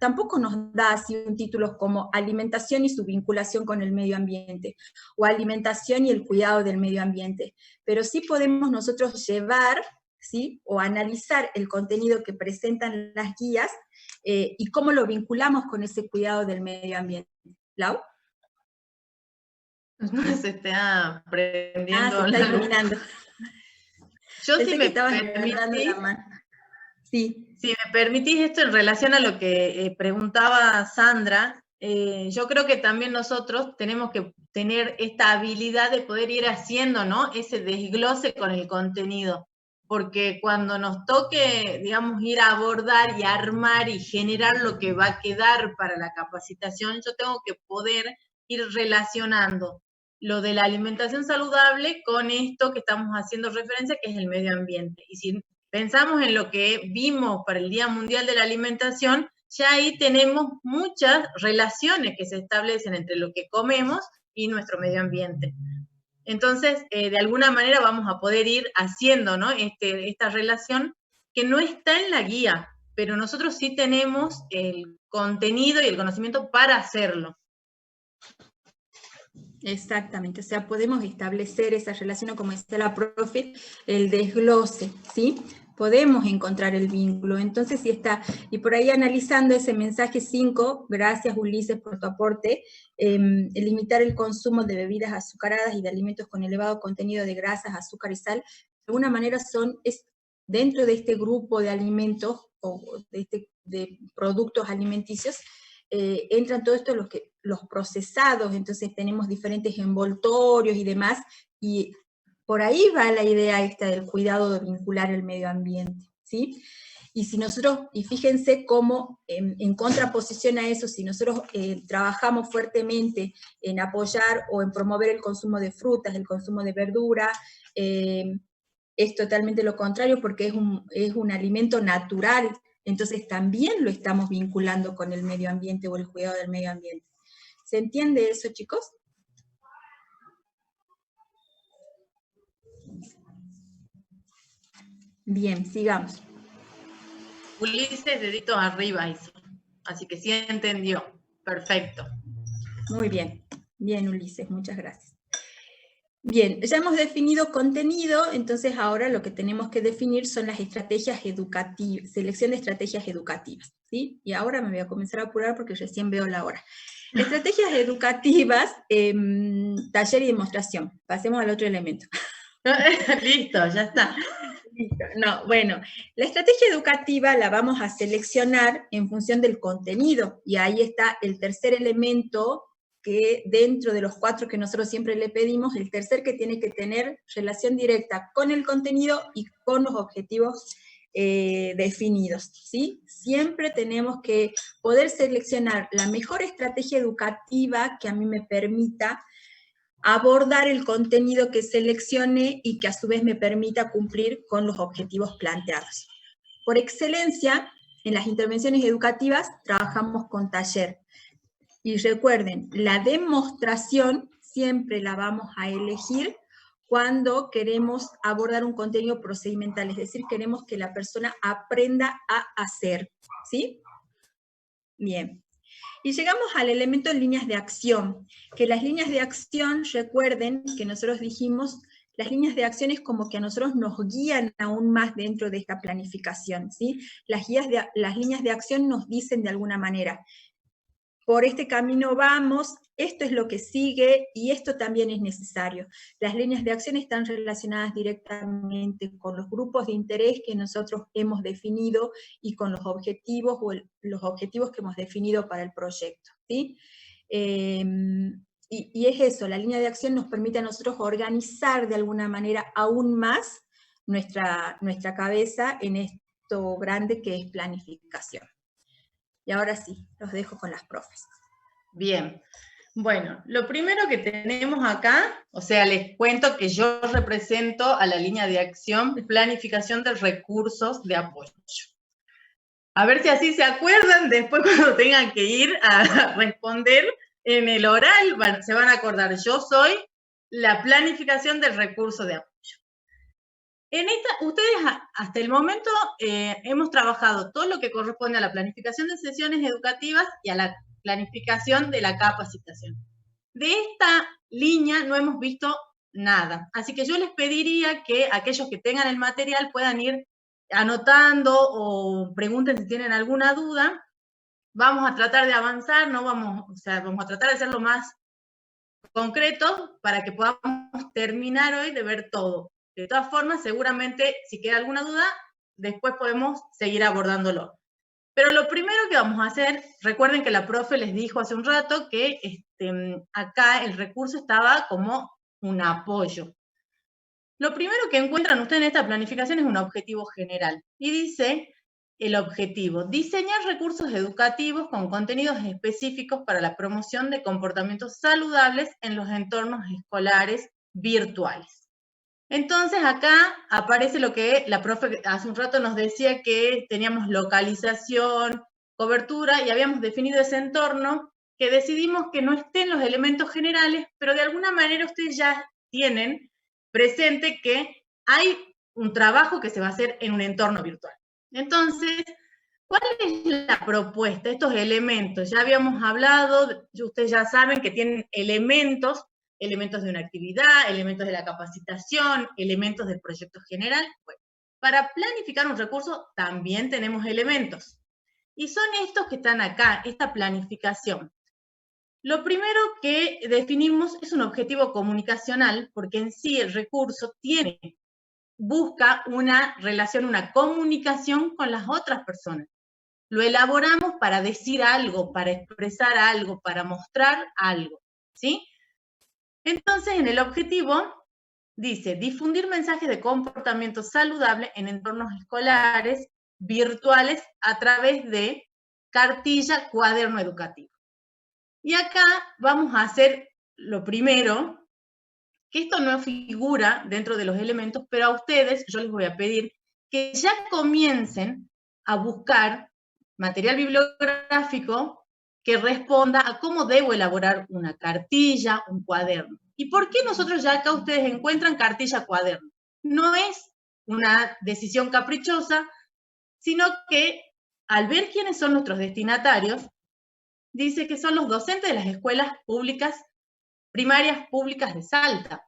tampoco nos da así un título como alimentación y su vinculación con el medio ambiente, o alimentación y el cuidado del medio ambiente, pero sí podemos nosotros llevar, ¿sí? O analizar el contenido que presentan las guías y cómo lo vinculamos con ese cuidado del medio ambiente. ¿Lau? No se está aprendiendo. Se está iluminando. Yo Pensé si me permitís, sí. Si me permitís esto en relación a lo que preguntaba Sandra, yo creo que también nosotros tenemos que tener esta habilidad de poder ir haciendo, ¿no? Ese desglose con el contenido. Porque cuando nos toque, digamos, ir a abordar y armar y generar lo que va a quedar para la capacitación, yo tengo que poder ir relacionando lo de la alimentación saludable con esto que estamos haciendo referencia, que es el medio ambiente. Y si pensamos en lo que vimos para el Día Mundial de la Alimentación, ya ahí tenemos muchas relaciones que se establecen entre lo que comemos y nuestro medio ambiente. Entonces, de alguna manera vamos a poder ir haciendo, ¿no? Esta relación que no está en la guía, pero nosotros sí tenemos el contenido y el conocimiento para hacerlo. Exactamente, o sea, podemos establecer esa relación, o como decía la profe, el desglose, ¿sí? Podemos encontrar el vínculo, entonces sí está, y por ahí analizando ese mensaje 5, gracias Ulises por tu aporte, limitar el consumo de bebidas azucaradas y de alimentos con elevado contenido de grasas, azúcar y sal, de alguna manera es dentro de este grupo de alimentos, o de productos alimenticios, entran todo esto los procesados, entonces tenemos diferentes envoltorios y demás, y por ahí va la idea esta del cuidado de vincular el medio ambiente, ¿sí? Y si nosotros, y fíjense cómo en contraposición a eso, si nosotros trabajamos fuertemente en apoyar o en promover el consumo de frutas, el consumo de verdura, es totalmente lo contrario porque es un alimento natural, entonces también lo estamos vinculando con el medio ambiente o el cuidado del medio ambiente. ¿Se entiende eso, chicos? Bien, sigamos. Ulises, deditos arriba hizo, así que sí entendió. Perfecto. Muy bien. Bien, Ulises, muchas gracias. Bien, ya hemos definido contenido, entonces ahora lo que tenemos que definir son las estrategias educativas, selección de estrategias educativas, ¿sí? Y ahora me voy a comenzar a apurar porque recién veo la hora. Estrategias educativas, taller y demostración. Pasemos al otro elemento. Listo, ya está. Listo. No, bueno, la estrategia educativa la vamos a seleccionar en función del contenido, y ahí está el tercer elemento que dentro de los 4 que nosotros siempre le pedimos, el tercer que tiene que tener relación directa con el contenido y con los objetivos definidos, ¿sí? Siempre tenemos que poder seleccionar la mejor estrategia educativa que a mí me permita abordar el contenido que seleccione y que a su vez me permita cumplir con los objetivos planteados. Por excelencia, en las intervenciones educativas trabajamos con taller. Y recuerden, la demostración siempre la vamos a elegir cuando queremos abordar un contenido procedimental, es decir, queremos que la persona aprenda a hacer, ¿sí? Bien. Y llegamos al elemento de líneas de acción, que las líneas de acción, recuerden que nosotros dijimos, las líneas de acción es como que a nosotros nos guían aún más dentro de esta planificación, ¿sí? Las líneas de acción nos dicen de alguna manera, por este camino vamos, esto es lo que sigue y esto también es necesario. Las líneas de acción están relacionadas directamente con los grupos de interés que nosotros hemos definido y con los objetivos los objetivos que hemos definido para el proyecto, ¿sí? Y es eso, la línea de acción nos permite a nosotros organizar de alguna manera aún más nuestra cabeza en esto grande que es planificación. Y ahora sí, los dejo con las profes. Bien. Bueno, lo primero que tenemos acá, o sea, les cuento que yo represento a la línea de acción planificación de recursos de apoyo. A ver si así se acuerdan, después cuando tengan que ir a responder en el oral, se van a acordar, yo soy la planificación del recurso de apoyo. En ustedes hasta el momento hemos trabajado todo lo que corresponde a la planificación de sesiones educativas y a la planificación de la capacitación. De esta línea no hemos visto nada, así que yo les pediría que aquellos que tengan el material puedan ir anotando o pregunten si tienen alguna duda. Vamos a tratar de avanzar, vamos a tratar de hacerlo más concreto para que podamos terminar hoy de ver todo. De todas formas, seguramente, si queda alguna duda, después podemos seguir abordándolo. Pero lo primero que vamos a hacer, recuerden que la profe les dijo hace un rato que acá el recurso estaba como un apoyo. Lo primero que encuentran ustedes en esta planificación es un objetivo general. Y dice el objetivo, diseñar recursos educativos con contenidos específicos para la promoción de comportamientos saludables en los entornos escolares virtuales. Entonces acá aparece lo que la profe hace un rato nos decía que teníamos localización, cobertura y habíamos definido ese entorno que decidimos que no estén los elementos generales, pero de alguna manera ustedes ya tienen presente que hay un trabajo que se va a hacer en un entorno virtual. Entonces, ¿cuál es la propuesta? Estos elementos, ya habíamos hablado, ustedes ya saben que tienen elementos de una actividad, elementos de la capacitación, elementos del proyecto general. Bueno, para planificar un recurso también tenemos elementos. Y son estos que están acá, esta planificación. Lo primero que definimos es un objetivo comunicacional, porque en sí el recurso busca una relación, una comunicación con las otras personas. Lo elaboramos para decir algo, para expresar algo, para mostrar algo, ¿sí? Entonces, en el objetivo, dice, difundir mensajes de comportamiento saludable en entornos escolares, virtuales, a través de cartilla, cuaderno educativo. Y acá vamos a hacer lo primero, que esto no figura dentro de los elementos, pero a ustedes yo les voy a pedir que ya comiencen a buscar material bibliográfico que responda a cómo debo elaborar una cartilla, un cuaderno. ¿Y por qué nosotros ya acá ustedes encuentran cartilla, cuaderno? No es una decisión caprichosa, sino que al ver quiénes son nuestros destinatarios, dice que son los docentes de las escuelas públicas, primarias públicas de Salta.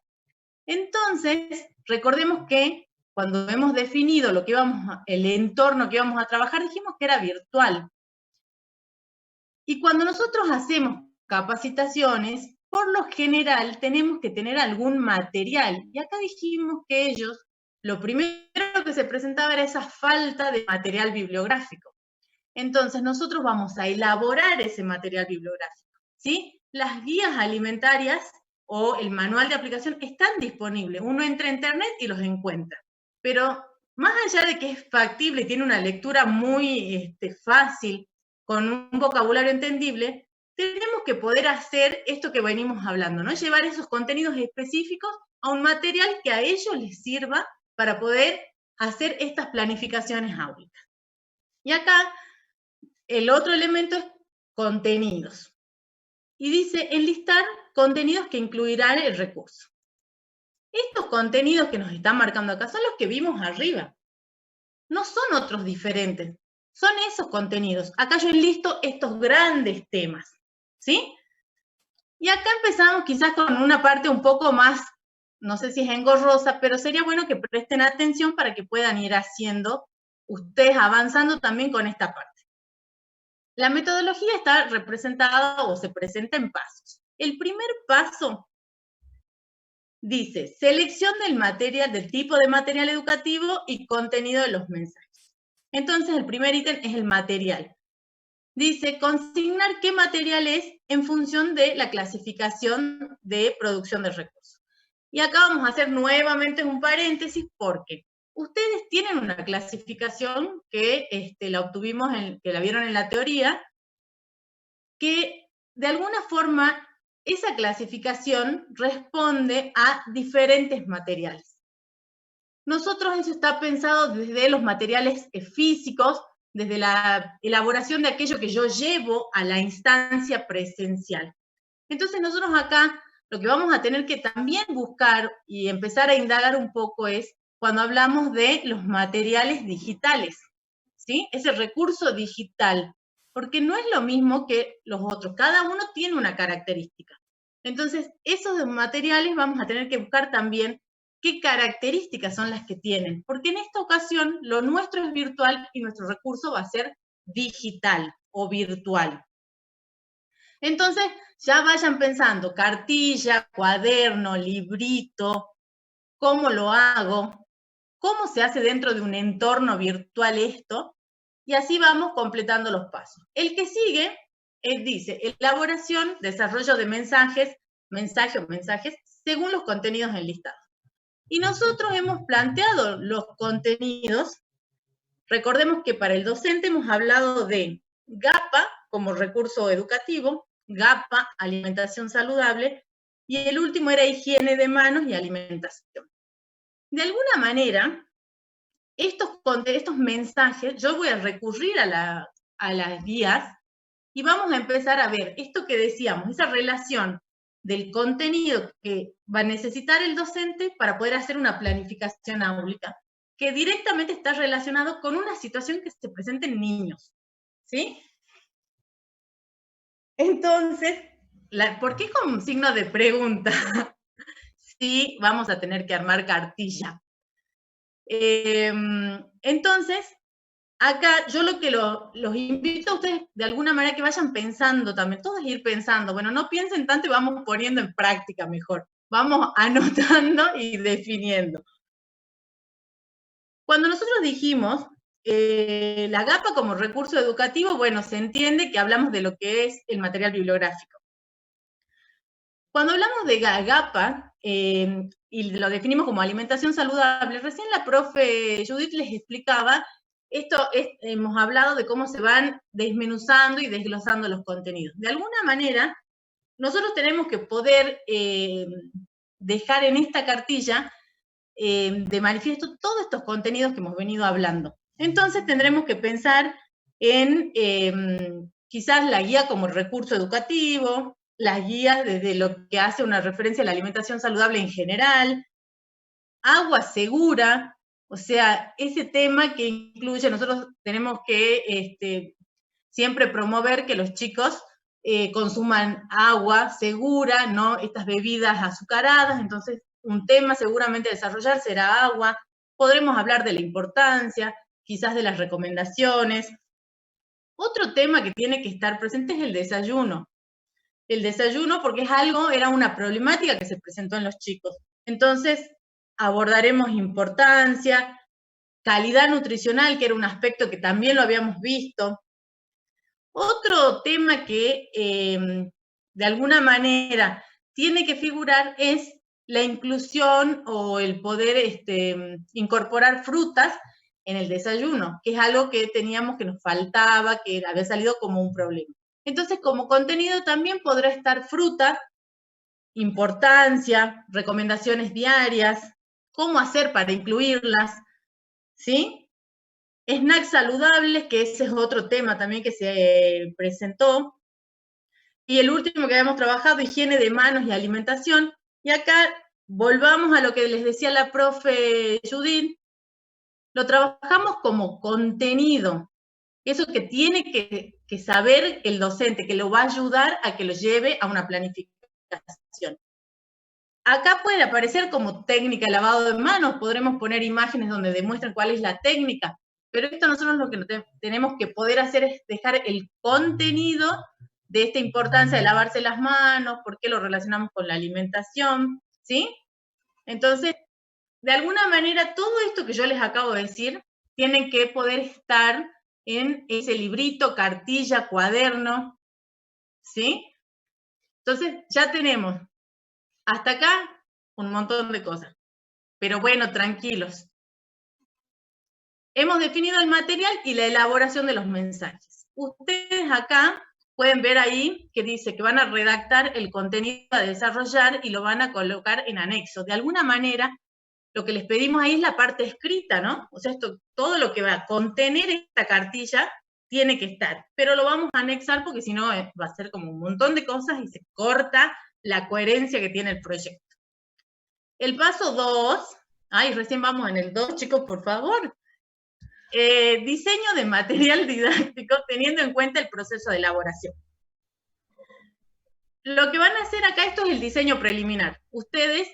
Entonces, recordemos que cuando hemos definido el entorno que íbamos a trabajar, dijimos que era virtual. Y cuando nosotros hacemos capacitaciones, por lo general tenemos que tener algún material. Y acá dijimos que ellos, lo primero que se presentaba era esa falta de material bibliográfico. Entonces nosotros vamos a elaborar ese material bibliográfico, ¿sí? Las guías alimentarias o el manual de aplicación están disponibles. Uno entra a internet y los encuentra. Pero más allá de que es factible y tiene una lectura muy fácil, con un vocabulario entendible, tenemos que poder hacer esto que venimos hablando, ¿no? Llevar esos contenidos específicos a un material que a ellos les sirva para poder hacer estas planificaciones áulicas. Y acá, el otro elemento es contenidos. Y dice enlistar contenidos que incluirán el recurso. Estos contenidos que nos están marcando acá son los que vimos arriba. No son otros diferentes, son esos contenidos. Acá yo enlisto estos grandes temas, ¿sí? Y acá empezamos quizás con una parte un poco más, no sé si es engorrosa, pero sería bueno que presten atención para que puedan ir haciendo, ustedes avanzando también con esta parte. La metodología está representada o se presenta en pasos. El primer paso dice, selección del material, del tipo de material educativo y contenido de los mensajes. Entonces, el primer ítem es el material. Dice, consignar qué material es en función de la clasificación de producción de recursos. Y acá vamos a hacer nuevamente un paréntesis porque ustedes tienen una clasificación que la obtuvimos, que la vieron en la teoría, que de alguna forma esa clasificación responde a diferentes materiales. Nosotros eso está pensado desde los materiales físicos, desde la elaboración de aquello que yo llevo a la instancia presencial. Entonces nosotros acá lo que vamos a tener que también buscar y empezar a indagar un poco es cuando hablamos de los materiales digitales, ¿sí? Ese recurso digital, porque no es lo mismo que los otros, cada uno tiene una característica. Entonces, esos materiales vamos a tener que buscar también qué características son las que tienen, porque en esta ocasión lo nuestro es virtual y nuestro recurso va a ser digital o virtual. Entonces, ya vayan pensando, cartilla, cuaderno, librito, cómo lo hago, cómo se hace dentro de un entorno virtual esto, y así vamos completando los pasos. El que sigue dice, elaboración, desarrollo de mensajes según los contenidos enlistados. Y nosotros hemos planteado los contenidos, recordemos que para el docente hemos hablado de GAPA como recurso educativo, GAPA, alimentación saludable, y el último era higiene de manos y alimentación. De alguna manera, estos mensajes, yo voy a recurrir a las guías y vamos a empezar a ver esto que decíamos, esa relación del contenido que va a necesitar el docente para poder hacer una planificación áulica, que directamente está relacionado con una situación que se presenta en niños, ¿sí? Entonces, ¿por qué con signo de pregunta? Sí, vamos a tener que armar cartilla. Entonces, acá yo lo que los invito a ustedes de alguna manera que vayan pensando también, todos ir pensando, bueno, no piensen tanto y vamos poniendo en práctica mejor, vamos anotando y definiendo. Cuando nosotros dijimos la GAPA como recurso educativo, bueno, se entiende que hablamos de lo que es el material bibliográfico. Cuando hablamos de GAPA, y lo definimos como alimentación saludable, recién la profe Judith les explicaba, hemos hablado de cómo se van desmenuzando y desglosando los contenidos. De alguna manera, nosotros tenemos que poder dejar en esta cartilla de manifiesto todos estos contenidos que hemos venido hablando. Entonces tendremos que pensar en quizás la guía como recurso educativo, las guías desde lo que hace una referencia a la alimentación saludable en general, agua segura, o sea, ese tema que incluye, nosotros tenemos que siempre promover que los chicos consuman agua segura, no estas bebidas azucaradas, entonces un tema seguramente a desarrollar será agua, podremos hablar de la importancia, quizás de las recomendaciones. Otro tema que tiene que estar presente es el desayuno. El desayuno porque era una problemática que se presentó en los chicos. Entonces, abordaremos importancia, calidad nutricional, que era un aspecto que también lo habíamos visto. Otro tema que de alguna manera tiene que figurar es la inclusión o el poder incorporar frutas en el desayuno, que es algo que teníamos que nos faltaba, que había salido como un problema. Entonces, como contenido también podrá estar fruta, importancia, recomendaciones diarias, cómo hacer para incluirlas, ¿sí? Snacks saludables, que ese es otro tema también que se presentó. Y el último que habíamos trabajado, higiene de manos y alimentación. Y acá volvamos a lo que les decía la profe Judith, lo trabajamos como contenido, eso que tiene que saber el docente, que lo va a ayudar a que lo lleve a una planificación. Acá puede aparecer como técnica de lavado de manos, podremos poner imágenes donde demuestran cuál es la técnica, pero esto nosotros lo que tenemos que poder hacer es dejar el contenido de esta importancia de lavarse las manos, por qué lo relacionamos con la alimentación, ¿sí? Entonces, de alguna manera, todo esto que yo les acabo de decir, tienen que poder estar en ese librito, cartilla, cuaderno, ¿sí? Entonces, ya tenemos hasta acá un montón de cosas. Pero bueno, tranquilos. Hemos definido el material y la elaboración de los mensajes. Ustedes acá pueden ver ahí que dice que van a redactar el contenido a desarrollar y lo van a colocar en anexo. De alguna manera, lo que les pedimos ahí es la parte escrita, ¿no? O sea, esto, todo lo que va a contener esta cartilla tiene que estar, pero lo vamos a anexar porque si no va a ser como un montón de cosas y se corta la coherencia que tiene el proyecto. El paso 2, recién vamos en el 2, chicos, por favor. Diseño de material didáctico teniendo en cuenta el proceso de elaboración. Lo que van a hacer acá, esto es el diseño preliminar. Ustedes,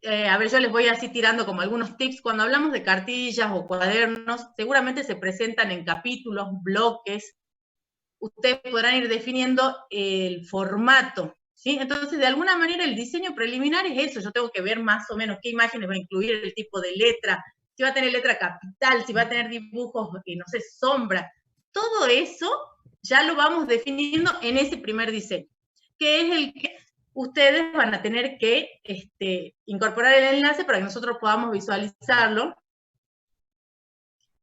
a ver, yo les voy así tirando como algunos tips. Cuando hablamos de cartillas o cuadernos, seguramente se presentan en capítulos, bloques. Ustedes podrán ir definiendo el formato, ¿sí? Entonces, de alguna manera, el diseño preliminar es eso. Yo tengo que ver más o menos qué imágenes va a incluir, el tipo de letra, si va a tener letra capital, si va a tener dibujos, no sé, sombra. Todo eso ya lo vamos definiendo en ese primer diseño, que es el que ustedes van a tener que incorporar el enlace para que nosotros podamos visualizarlo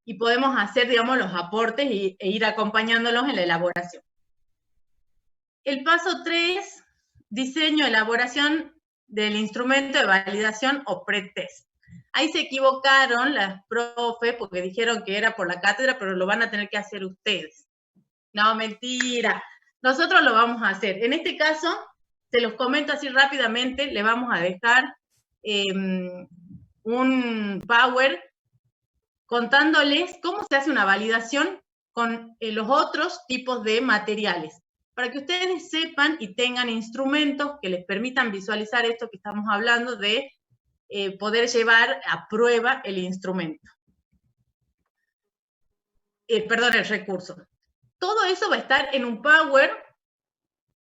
y podemos hacer, digamos, los aportes e ir acompañándolos en la elaboración. El paso 3, diseño, elaboración del instrumento de validación o pretest. Ahí se equivocaron las profes porque dijeron que era por la cátedra, pero lo van a tener que hacer ustedes. No, mentira. Nosotros lo vamos a hacer. En este caso, se los comento así rápidamente, le vamos a dejar un Power contándoles cómo se hace una validación con los otros tipos de materiales, para que ustedes sepan y tengan instrumentos que les permitan visualizar esto que estamos hablando de poder llevar a prueba el instrumento. Perdón, el recurso. Todo eso va a estar en un Power,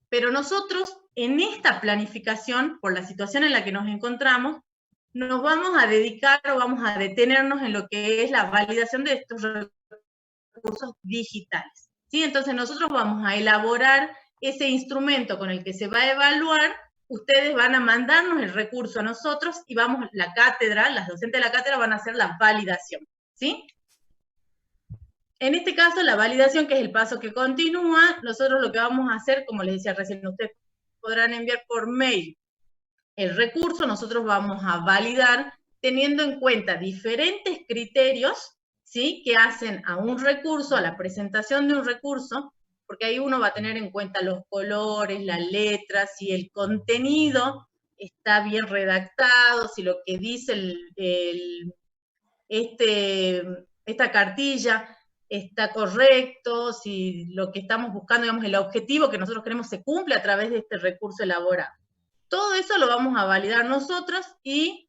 pero nosotros en esta planificación, por la situación en la que nos encontramos, nos vamos a dedicar o vamos a detenernos en lo que es la validación de estos recursos digitales, ¿sí? Entonces nosotros vamos a elaborar ese instrumento con el que se va a evaluar, ustedes van a mandarnos el recurso a nosotros y vamos, la cátedra, las docentes de la cátedra van a hacer la validación, ¿sí? En este caso, la validación, que es el paso que continúa, nosotros lo que vamos a hacer, como les decía recién, ustedes podrán enviar por mail el recurso, nosotros vamos a validar teniendo en cuenta diferentes criterios, ¿sí?, que hacen a un recurso, a la presentación de un recurso, porque ahí uno va a tener en cuenta los colores, las letras, si el contenido está bien redactado, si lo que dice esta cartilla está correcto, si lo que estamos buscando, digamos, el objetivo que nosotros queremos se cumple a través de este recurso elaborado. Todo eso lo vamos a validar nosotros y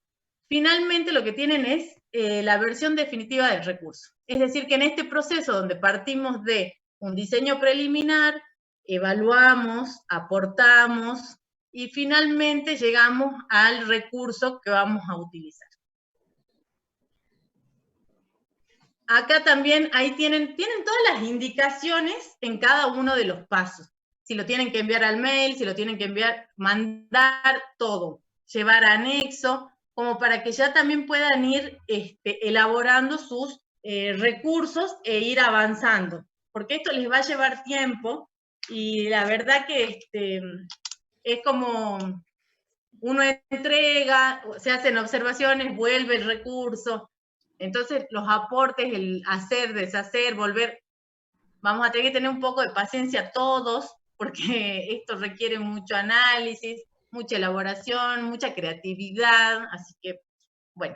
finalmente lo que tienen es la versión definitiva del recurso. Es decir, que en este proceso donde partimos de un diseño preliminar, evaluamos, aportamos y finalmente llegamos al recurso que vamos a utilizar. Acá también, ahí tienen todas las indicaciones en cada uno de los pasos. Si lo tienen que enviar al mail, si lo tienen que enviar, mandar todo, llevar anexo, como para que ya también puedan ir elaborando sus recursos e ir avanzando. Porque esto les va a llevar tiempo y la verdad que es como uno entrega, se hacen observaciones, vuelve el recurso. Entonces, los aportes, el hacer, deshacer, volver, vamos a tener que tener un poco de paciencia todos, porque esto requiere mucho análisis, mucha elaboración, mucha creatividad, así que, bueno,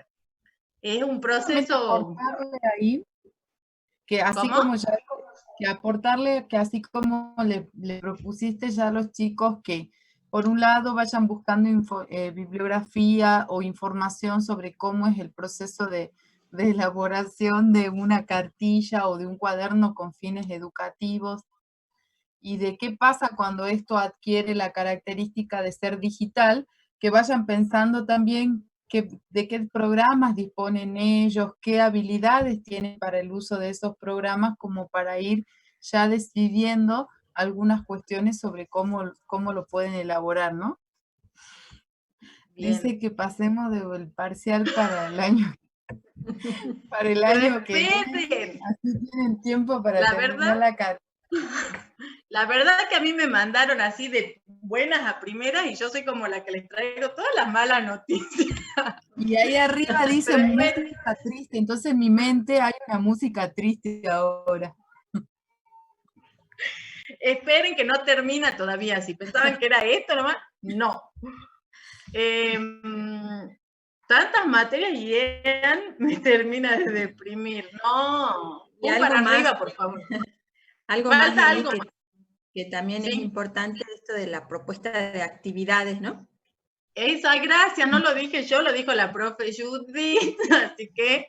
es un proceso... Aportarle ahí, que así ¿Cómo? como ya, que aportarle, que así como le propusiste ya a los chicos que, por un lado, vayan buscando bibliografía o información sobre cómo es el proceso de elaboración de una cartilla o de un cuaderno con fines educativos, y de qué pasa cuando esto adquiere la característica de ser digital, que vayan pensando también de qué programas disponen ellos, qué habilidades tienen para el uso de esos programas, como para ir ya decidiendo algunas cuestiones sobre cómo lo pueden elaborar, ¿no? Bien. Dice que pasemos del parcial para el año Pero que viene, esperen, así tienen tiempo para la terminar verdad, la carrera. la verdad que a mí me mandaron así de buenas a primeras y yo soy como la que les traigo todas las malas noticias. Y ahí arriba dice Pero música triste, entonces en mi mente hay una música triste ahora. esperen que no termina todavía. Si pensaban que era esto nomás, no. Tantas materias llegan, me termina de deprimir. No, Y un algo para más, arriba, por favor. algo más, Falta Eli, algo más. que también es Sí. importante esto de la propuesta de actividades, ¿no? Esa, gracias, no lo dije yo, lo dijo la profe Judith, así que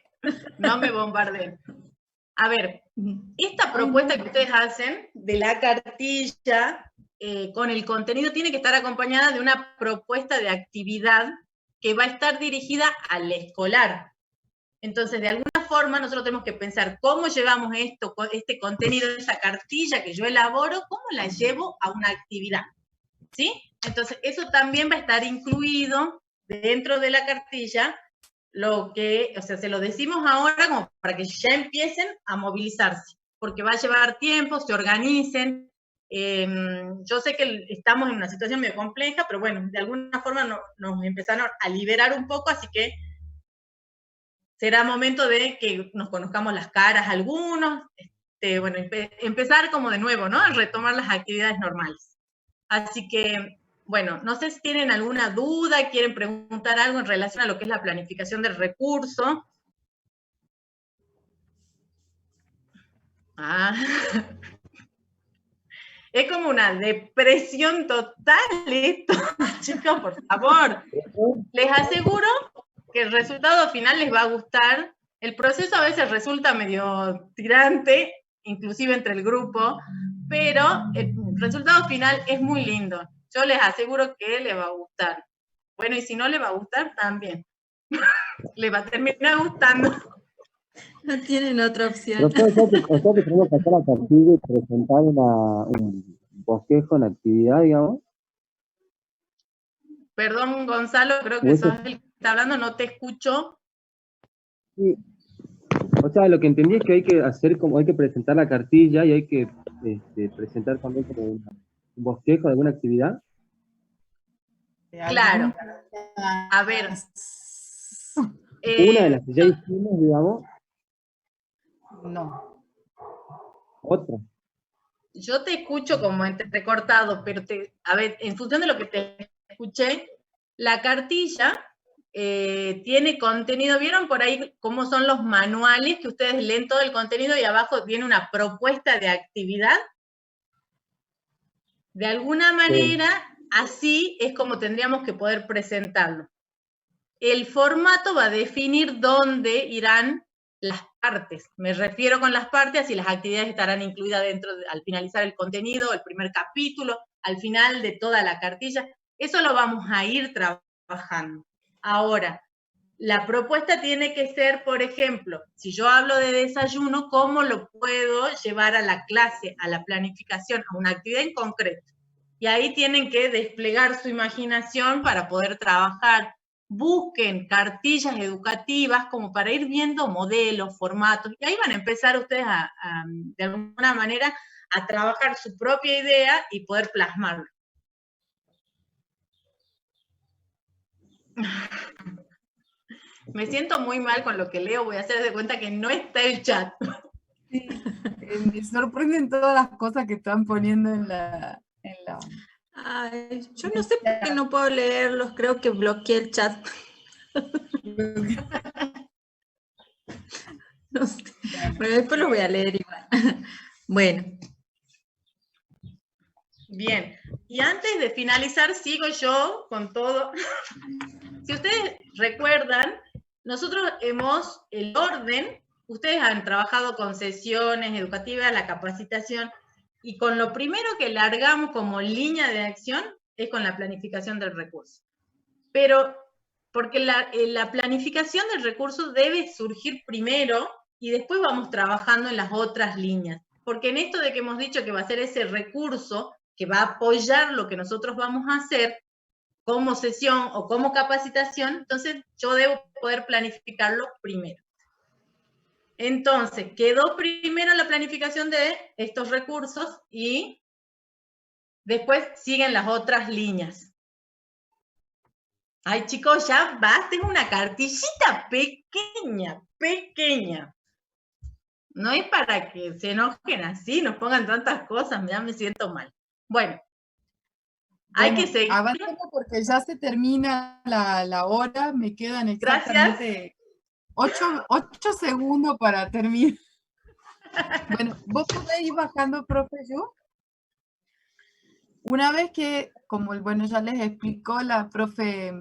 no me bombarden. A ver, esta propuesta que ustedes hacen de la cartilla con el contenido tiene que estar acompañada de una propuesta de actividad que va a estar dirigida al escolar. Entonces, de alguna forma, nosotros tenemos que pensar cómo llevamos este contenido, esa cartilla que yo elaboro, cómo la llevo a una actividad, ¿sí? Entonces, eso también va a estar incluido dentro de la cartilla, se lo decimos ahora como para que ya empiecen a movilizarse, porque va a llevar tiempo, se organicen. Yo sé que estamos en una situación medio compleja, pero bueno, de alguna forma nos empezaron a liberar un poco, así que será momento de que nos conozcamos las caras algunos, bueno, empezar como de nuevo, ¿no? A retomar las actividades normales. Así que, bueno, no sé si tienen alguna duda, quieren preguntar algo en relación a lo que es la planificación del recurso. Es como una depresión total esto, chicos, por favor. Les aseguro que el resultado final les va a gustar. El proceso a veces resulta medio tirante, inclusive entre el grupo, pero el resultado final es muy lindo. Yo les aseguro que les va a gustar. Bueno, y si no les va a gustar, también. Les va a terminar gustando. No tienen otra opción. O sea que tenemos que hacer la cartilla y presentar un bosquejo en actividad, digamos. Perdón, Gonzalo, creo que sos el que está hablando, no te escucho. Sí. O sea, lo que entendí es que hay que hacer como, hay que presentar la cartilla y hay que presentar también como un bosquejo de alguna actividad. Claro. A ver. Una de las que ya hicimos, digamos. No. Otra. Yo te escucho como entrecortado, pero a ver, en función de lo que te escuché, la cartilla tiene contenido. ¿Vieron por ahí cómo son los manuales que ustedes leen todo el contenido y abajo viene una propuesta de actividad? De alguna manera, así es como tendríamos que poder presentarlo. El formato va a definir dónde irán las partes. Me refiero con las partes y las actividades estarán incluidas al finalizar el contenido, el primer capítulo, al final de toda la cartilla. Eso lo vamos a ir trabajando. Ahora, la propuesta tiene que ser, por ejemplo, si yo hablo de desayuno, ¿cómo lo puedo llevar a la clase, a la planificación, a una actividad en concreto? Y ahí tienen que desplegar su imaginación para poder trabajar. Busquen cartillas educativas como para ir viendo modelos, formatos, y ahí van a empezar ustedes de alguna manera a trabajar su propia idea y poder plasmarlo. Me siento muy mal con lo que leo, voy a hacer de cuenta que no está el chat. Sí, me sorprenden todas las cosas que están poniendo en la... Ay, yo no sé por qué no puedo leerlos, creo que bloqueé el chat. No sé. Bueno, después lo voy a leer igual. Bueno. Bien, y antes de finalizar, sigo yo con todo. Si ustedes recuerdan, nosotros el orden, ustedes han trabajado con sesiones educativas, la capacitación, y con lo primero que largamos como línea de acción es con la planificación del recurso. Pero, porque la planificación del recurso debe surgir primero y después vamos trabajando en las otras líneas. Porque en esto de que hemos dicho que va a ser ese recurso que va a apoyar lo que nosotros vamos a hacer como sesión o como capacitación, entonces yo debo poder planificarlo primero. Entonces, quedó primero la planificación de estos recursos y después siguen las otras líneas. Ay, chicos, ya basta, es una cartillita pequeña, pequeña. No es para que se enojen así, nos pongan tantas cosas, ya me siento mal. Bueno, hay que seguir. Avancemos porque ya se termina la hora, me quedan exactamente 8 segundos para terminar. Bueno, ¿vos podés ir bajando, profe, yo? Una vez que, como ya les explicó la profe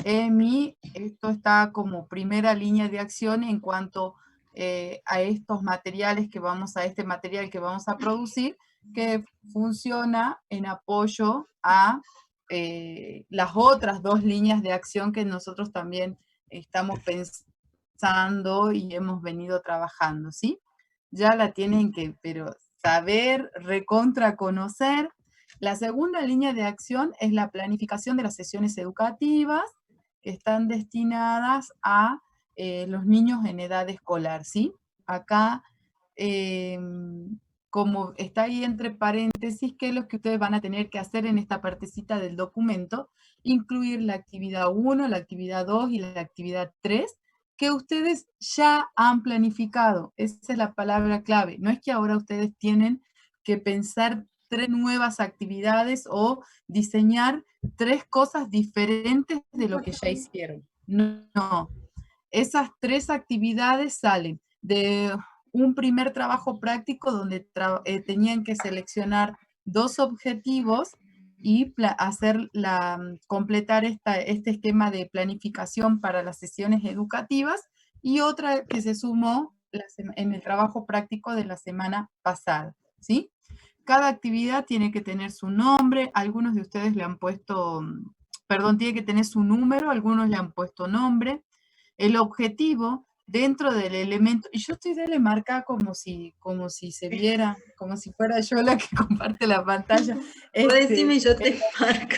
Emi, esto está como primera línea de acción en cuanto a estos materiales a este material que vamos a producir, que funciona en apoyo a las otras 2 líneas de acción que nosotros también estamos pensando y hemos venido trabajando, ¿sí? Ya la tienen que, pero saber, recontra conocer. La segunda línea de acción es la planificación de las sesiones educativas que están destinadas a los niños en edad escolar, ¿sí? Acá, como está ahí entre paréntesis, ¿qué es lo que ustedes van a tener que hacer en esta partecita del documento? Incluir la actividad 1, la actividad 2 y la actividad 3, que ustedes ya han planificado. Esa es la palabra clave. No es que ahora ustedes tienen que pensar 3 nuevas actividades o diseñar 3 cosas diferentes de lo que ya hicieron. No. Esas 3 actividades salen de un primer trabajo práctico donde tenían que seleccionar 2 objetivos y completar este esquema de planificación para las sesiones educativas, y otra que se sumó en el trabajo práctico de la semana pasada, ¿sí? Cada actividad tiene que tener su nombre, algunos de ustedes le han puesto, tiene que tener su número, algunos le han puesto nombre. El objetivo dentro del elemento, y yo estoy de marca como si se viera, como si fuera yo la que comparte la pantalla. Puedes decirme, yo te marco.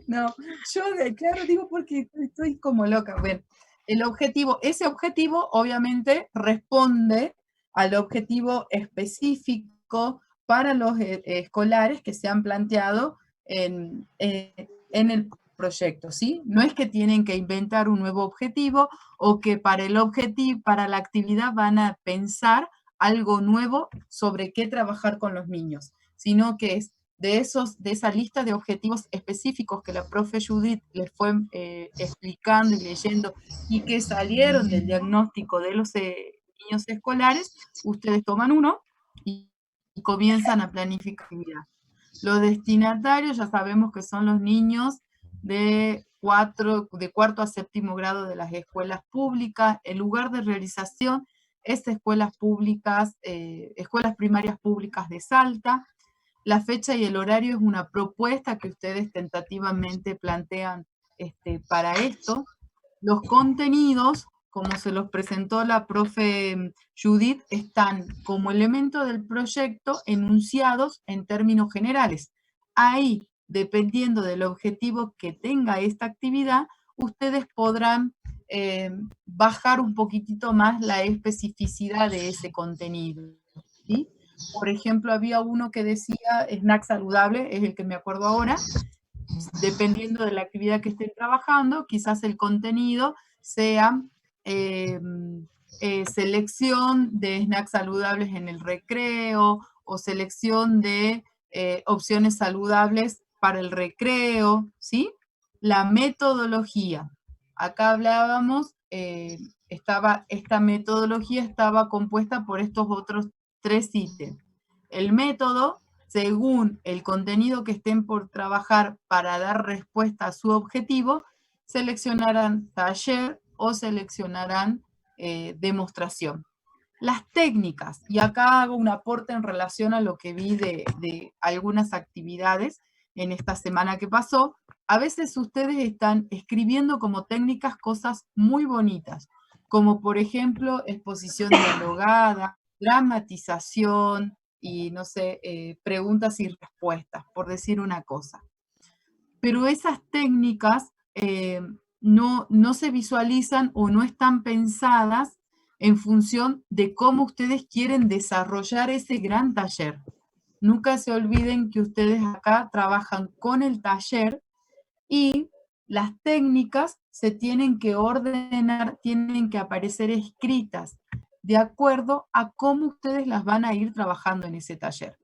No, yo claro digo porque estoy como loca. Bueno, ese objetivo obviamente responde al objetivo específico para los escolares que se han planteado en el proyecto, ¿sí? No es que tienen que inventar un nuevo objetivo o que para la actividad van a pensar algo nuevo sobre qué trabajar con los niños, sino que es de esa lista de objetivos específicos que la profe Judith les fue explicando y leyendo y que salieron del diagnóstico de los niños escolares, ustedes toman uno y comienzan a planificar. Los destinatarios ya sabemos que son los niños de cuarto a séptimo grado de las escuelas públicas. El lugar de realización es escuelas públicas, escuelas primarias públicas de Salta. La fecha y el horario es una propuesta que ustedes tentativamente plantean para esto. Los contenidos, como se los presentó la profe Judith, están como elemento del proyecto enunciados en términos generales. Ahí, dependiendo del objetivo que tenga esta actividad, ustedes podrán bajar un poquitito más la especificidad de ese contenido, ¿sí? Por ejemplo, había uno que decía snack saludable, es el que me acuerdo ahora. Dependiendo de la actividad que estén trabajando, quizás el contenido sea selección de snacks saludables en el recreo, o selección de opciones saludables para el recreo, ¿sí? La metodología. Acá hablábamos, esta metodología estaba compuesta por estos otros 3 ítems. El método, según el contenido que estén por trabajar para dar respuesta a su objetivo, seleccionarán taller o seleccionarán demostración. Las técnicas, y acá hago un aporte en relación a lo que vi de algunas actividades en esta semana que pasó. A veces ustedes están escribiendo como técnicas cosas muy bonitas, como por ejemplo exposición dialogada, dramatización y no sé, preguntas y respuestas, por decir una cosa. Pero esas técnicas no se visualizan o no están pensadas en función de cómo ustedes quieren desarrollar ese gran taller. Nunca se olviden que ustedes acá trabajan con el taller y las técnicas se tienen que ordenar, tienen que aparecer escritas de acuerdo a cómo ustedes las van a ir trabajando en ese taller.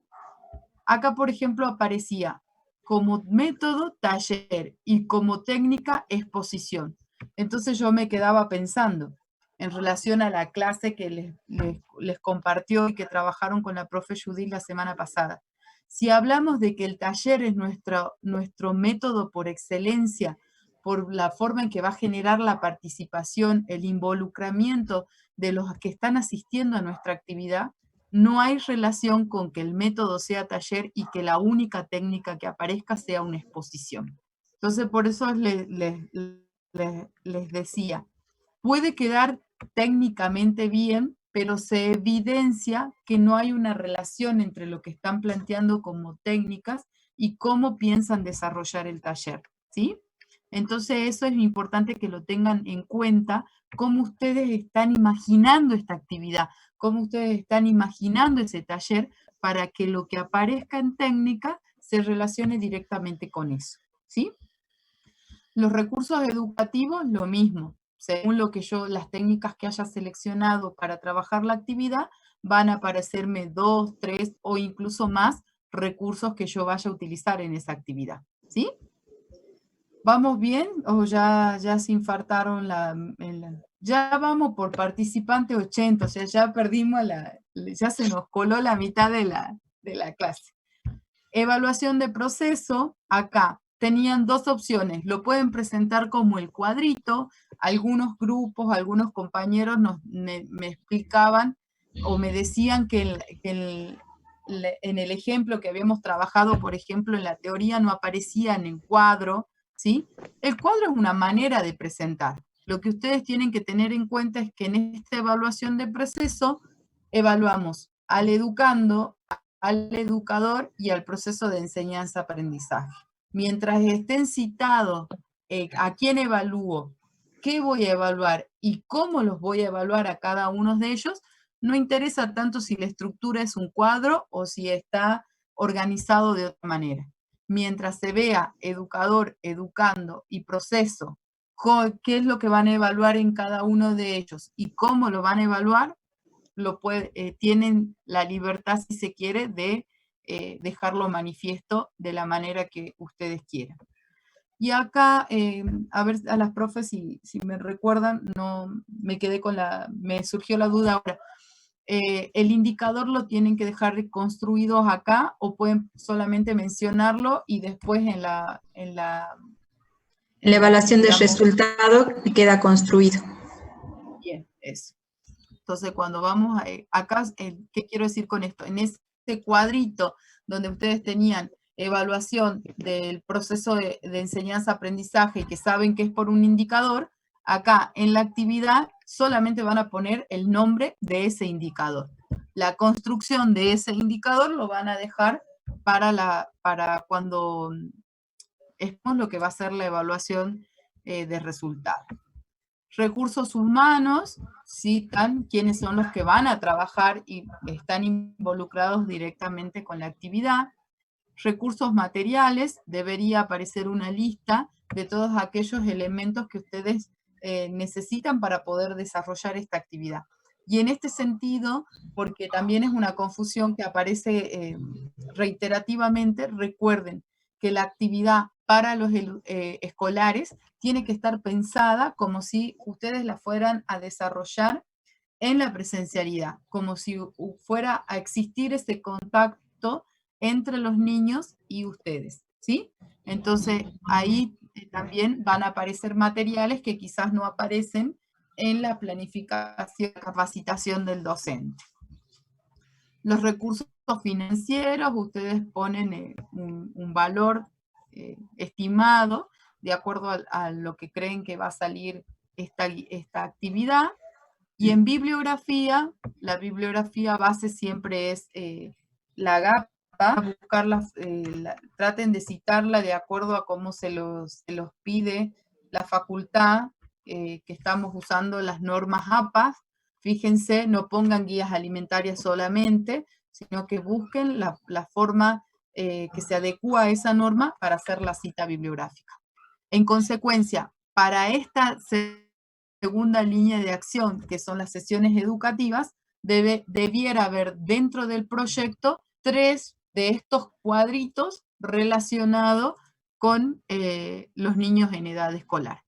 Acá, por ejemplo, aparecía como método taller y como técnica exposición. Entonces yo me quedaba pensando en relación a la clase que les compartió y que trabajaron con la profe Judith la semana pasada. Si hablamos de que el taller es nuestro método por excelencia, por la forma en que va a generar la participación, el involucramiento de los que están asistiendo a nuestra actividad, no hay relación con que el método sea taller y que la única técnica que aparezca sea una exposición. Entonces, por eso les decía, puede quedar técnicamente bien, pero se evidencia que no hay una relación entre lo que están planteando como técnicas y cómo piensan desarrollar el taller, ¿sí? Entonces eso es importante que lo tengan en cuenta, cómo ustedes están imaginando esta actividad, cómo ustedes están imaginando ese taller para que lo que aparezca en técnica se relacione directamente con eso, ¿sí? Los recursos educativos, lo mismo. Según las técnicas que haya seleccionado para trabajar la actividad, van a aparecerme 2, 3 o incluso más recursos que yo vaya a utilizar en esa actividad, ¿sí? ¿Vamos bien o ya se infartaron ya vamos por participante 80, o sea, ya perdimos ya se nos coló la mitad de la clase. Evaluación de proceso, acá tenían 2 opciones, lo pueden presentar como el cuadrito, algunos grupos, algunos compañeros me explicaban o me decían que en el ejemplo que habíamos trabajado, por ejemplo, en la teoría no aparecía en el cuadro, ¿sí? El cuadro es una manera de presentar. Lo que ustedes tienen que tener en cuenta es que en esta evaluación de proceso evaluamos al educando, al educador y al proceso de enseñanza-aprendizaje. Mientras estén citados a quién evalúo, qué voy a evaluar y cómo los voy a evaluar a cada uno de ellos, no interesa tanto si la estructura es un cuadro o si está organizado de otra manera. Mientras se vea educador, educando y proceso, qué es lo que van a evaluar en cada uno de ellos y cómo lo van a evaluar, tienen la libertad, si se quiere, de dejarlo manifiesto de la manera que ustedes quieran. Y acá, a ver a las profes si me recuerdan, me surgió la duda ahora. ¿El indicador lo tienen que dejar construidos acá o pueden solamente mencionarlo y después en la evaluación del resultado queda construido? Bien, eso. Entonces, cuando vamos acá, ¿qué quiero decir con esto? En este cuadrito donde ustedes tenían evaluación del proceso de enseñanza-aprendizaje y que saben que es por un indicador, acá en la actividad solamente van a poner el nombre de ese indicador. La construcción de ese indicador lo van a dejar para cuando es lo que va a ser la evaluación de resultados. Recursos humanos citan quiénes son los que van a trabajar y están involucrados directamente con la actividad. Recursos materiales, debería aparecer una lista de todos aquellos elementos que ustedes necesitan para poder desarrollar esta actividad. Y en este sentido, porque también es una confusión que aparece reiterativamente, recuerden que la actividad para los escolares tiene que estar pensada como si ustedes la fueran a desarrollar en la presencialidad, como si fuera a existir ese contacto entre los niños y ustedes, ¿sí? Entonces, ahí también van a aparecer materiales que quizás no aparecen en la planificación y capacitación del docente. Los recursos financieros, ustedes ponen un valor estimado de acuerdo a lo que creen que va a salir esta actividad. Y en bibliografía, la bibliografía base siempre es la GAPA, traten de citarla de acuerdo a cómo se los pide la facultad, que estamos usando las normas APA. Fíjense, no pongan guías alimentarias solamente, sino que busquen la forma que se adecua a esa norma para hacer la cita bibliográfica. En consecuencia, para esta segunda línea de acción, que son las sesiones educativas, debiera haber dentro del proyecto 3 de estos cuadritos relacionados con los niños en edad escolar.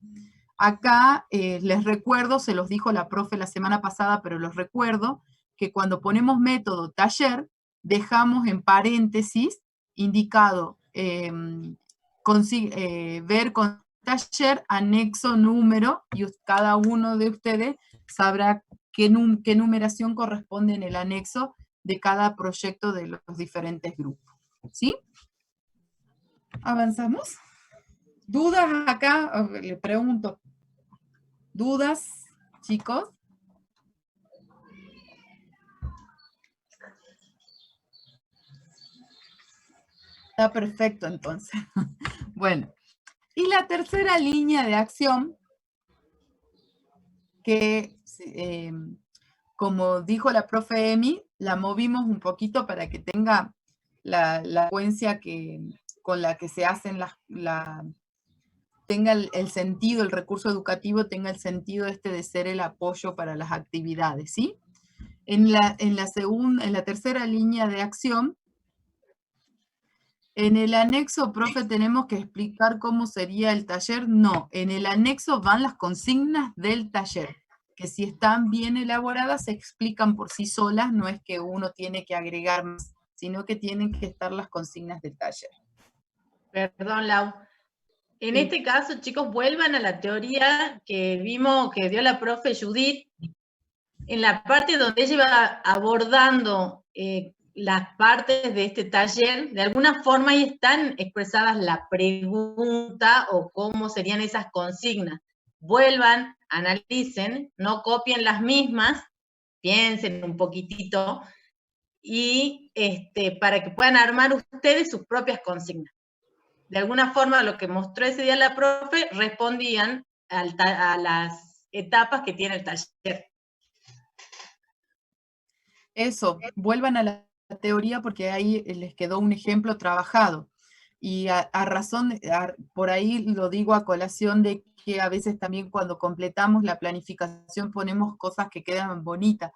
Acá les recuerdo, se los dijo la profe la semana pasada, pero los recuerdo, que cuando ponemos método taller, dejamos en paréntesis indicado ver con taller, anexo, número, y cada uno de ustedes sabrá qué numeración corresponde en el anexo de cada proyecto de los diferentes grupos. ¿Sí? ¿Avanzamos? ¿Dudas acá? Le pregunto. ¿Dudas, chicos? Está perfecto, entonces. Bueno. Y la tercera línea de acción, que como dijo la profe Emi, la movimos un poquito para que tenga la secuencia con la que se hacen tenga el sentido, el recurso educativo tenga el sentido de ser el apoyo para las actividades, ¿sí? En la tercera línea de acción, en el anexo, profe, ¿tenemos que explicar cómo sería el taller? No, en el anexo van las consignas del taller, que si están bien elaboradas se explican por sí solas, no es que uno tiene que agregar más, sino que tienen que estar las consignas del taller. Perdón, Lau. En Sí. este caso, chicos, vuelvan a la teoría que vimos, que dio la profe Judith, en la parte donde ella iba abordando las partes de este taller, de alguna forma ahí están expresadas la pregunta o cómo serían esas consignas. Vuelvan, analicen, no copien las mismas, piensen un poquitito, y para que puedan armar ustedes sus propias consignas. De alguna forma, lo que mostró ese día la profe, respondían a las etapas que tiene el taller. Eso, vuelvan a la teoría porque ahí les quedó un ejemplo trabajado. Y por ahí lo digo a colación de que a veces también cuando completamos la planificación ponemos cosas que quedan bonitas.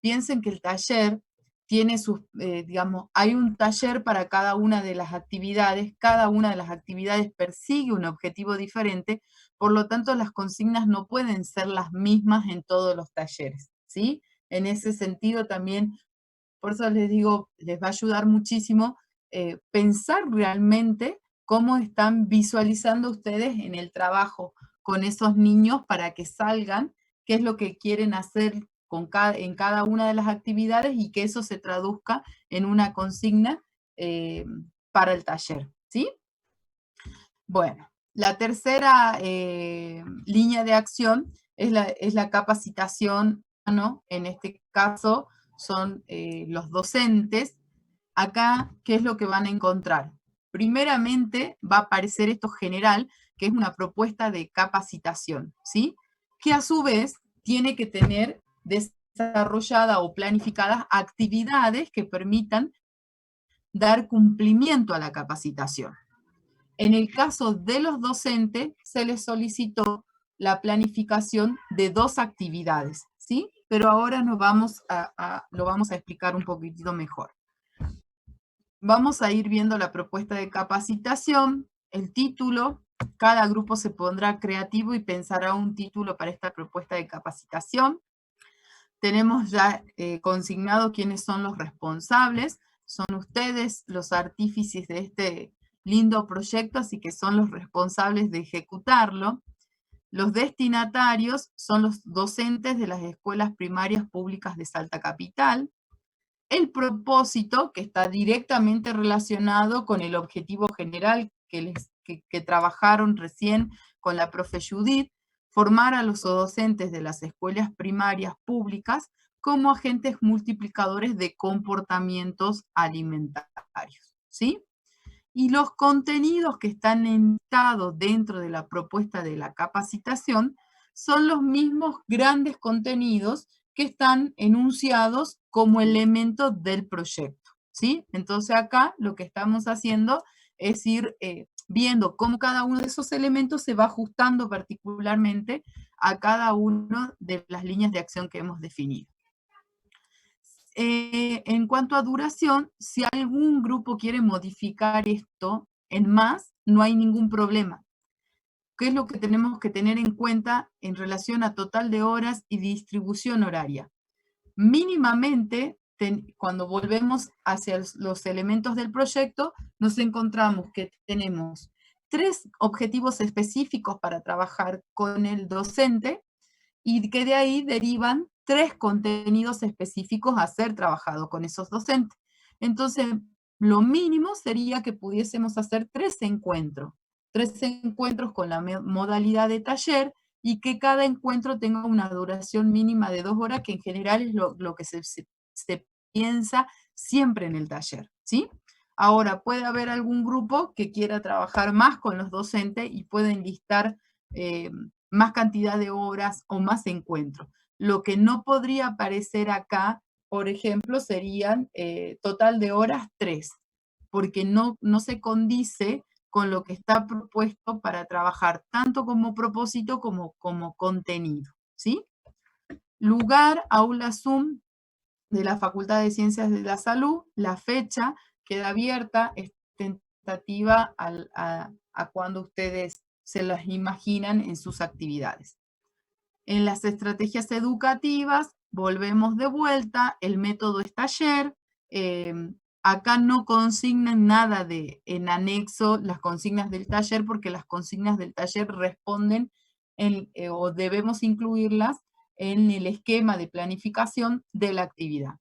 Piensen que el taller tiene hay un taller para cada una de las actividades persigue un objetivo diferente, por lo tanto las consignas no pueden ser las mismas en todos los talleres, ¿sí? En ese sentido también, por eso les digo, les va a ayudar muchísimo pensar realmente cómo están visualizando ustedes en el trabajo con esos niños para que salgan, qué es lo que quieren hacer en cada una de las actividades y que eso se traduzca en una consigna para el taller, ¿sí? Bueno, la tercera línea de acción es la capacitación, ¿no? En este caso son los docentes. Acá, ¿qué es lo que van a encontrar? Primeramente va a aparecer esto general, que es una propuesta de capacitación, ¿sí? Que a su vez tiene que tener desarrollada o planificadas actividades que permitan dar cumplimiento a la capacitación. En el caso de los docentes, se les solicitó la planificación de 2 actividades, ¿sí? pero ahora lo vamos a explicar un poquitito mejor. Vamos a ir viendo la propuesta de capacitación, el título. Cada grupo se pondrá creativo y pensará un título para esta propuesta de capacitación. Tenemos ya consignado quiénes son los responsables. Son ustedes los artífices de este lindo proyecto, así que son los responsables de ejecutarlo. Los destinatarios son los docentes de las escuelas primarias públicas de Salta Capital. El propósito, que está directamente relacionado con el objetivo general que trabajaron recién con la profe Judith, formar a los docentes de las escuelas primarias públicas como agentes multiplicadores de comportamientos alimentarios, ¿sí? Y los contenidos que están enlistados dentro de la propuesta de la capacitación son los mismos grandes contenidos que están enunciados como elementos del proyecto, ¿sí? Entonces acá lo que estamos haciendo es ir viendo cómo cada uno de esos elementos se va ajustando particularmente a cada una de las líneas de acción que hemos definido. En cuanto a duración, si algún grupo quiere modificar esto en más, no hay ningún problema. ¿Qué es lo que tenemos que tener en cuenta en relación a total de horas y distribución horaria? Mínimamente, cuando volvemos hacia los elementos del proyecto, nos encontramos que tenemos 3 objetivos específicos para trabajar con el docente y que de ahí derivan 3 contenidos específicos a ser trabajado con esos docentes. Entonces, lo mínimo sería que pudiésemos hacer 3 encuentros con la modalidad de taller y que cada encuentro tenga una duración mínima de 2 horas, que en general es lo que se piensa siempre en el taller, ¿sí? Ahora, puede haber algún grupo que quiera trabajar más con los docentes y pueden listar más cantidad de horas o más encuentros. Lo que no podría aparecer acá, por ejemplo, serían total de horas 3, porque no se condice con lo que está propuesto para trabajar tanto como propósito como contenido, ¿sí? Lugar, aula Zoom de la Facultad de Ciencias de la Salud, la fecha queda abierta, es tentativa a cuando ustedes se las imaginan en sus actividades. En las estrategias educativas, volvemos de vuelta, el método es taller, acá no consignan nada en anexo las consignas del taller, porque las consignas del taller responden o debemos incluirlas en el esquema de planificación de la actividad.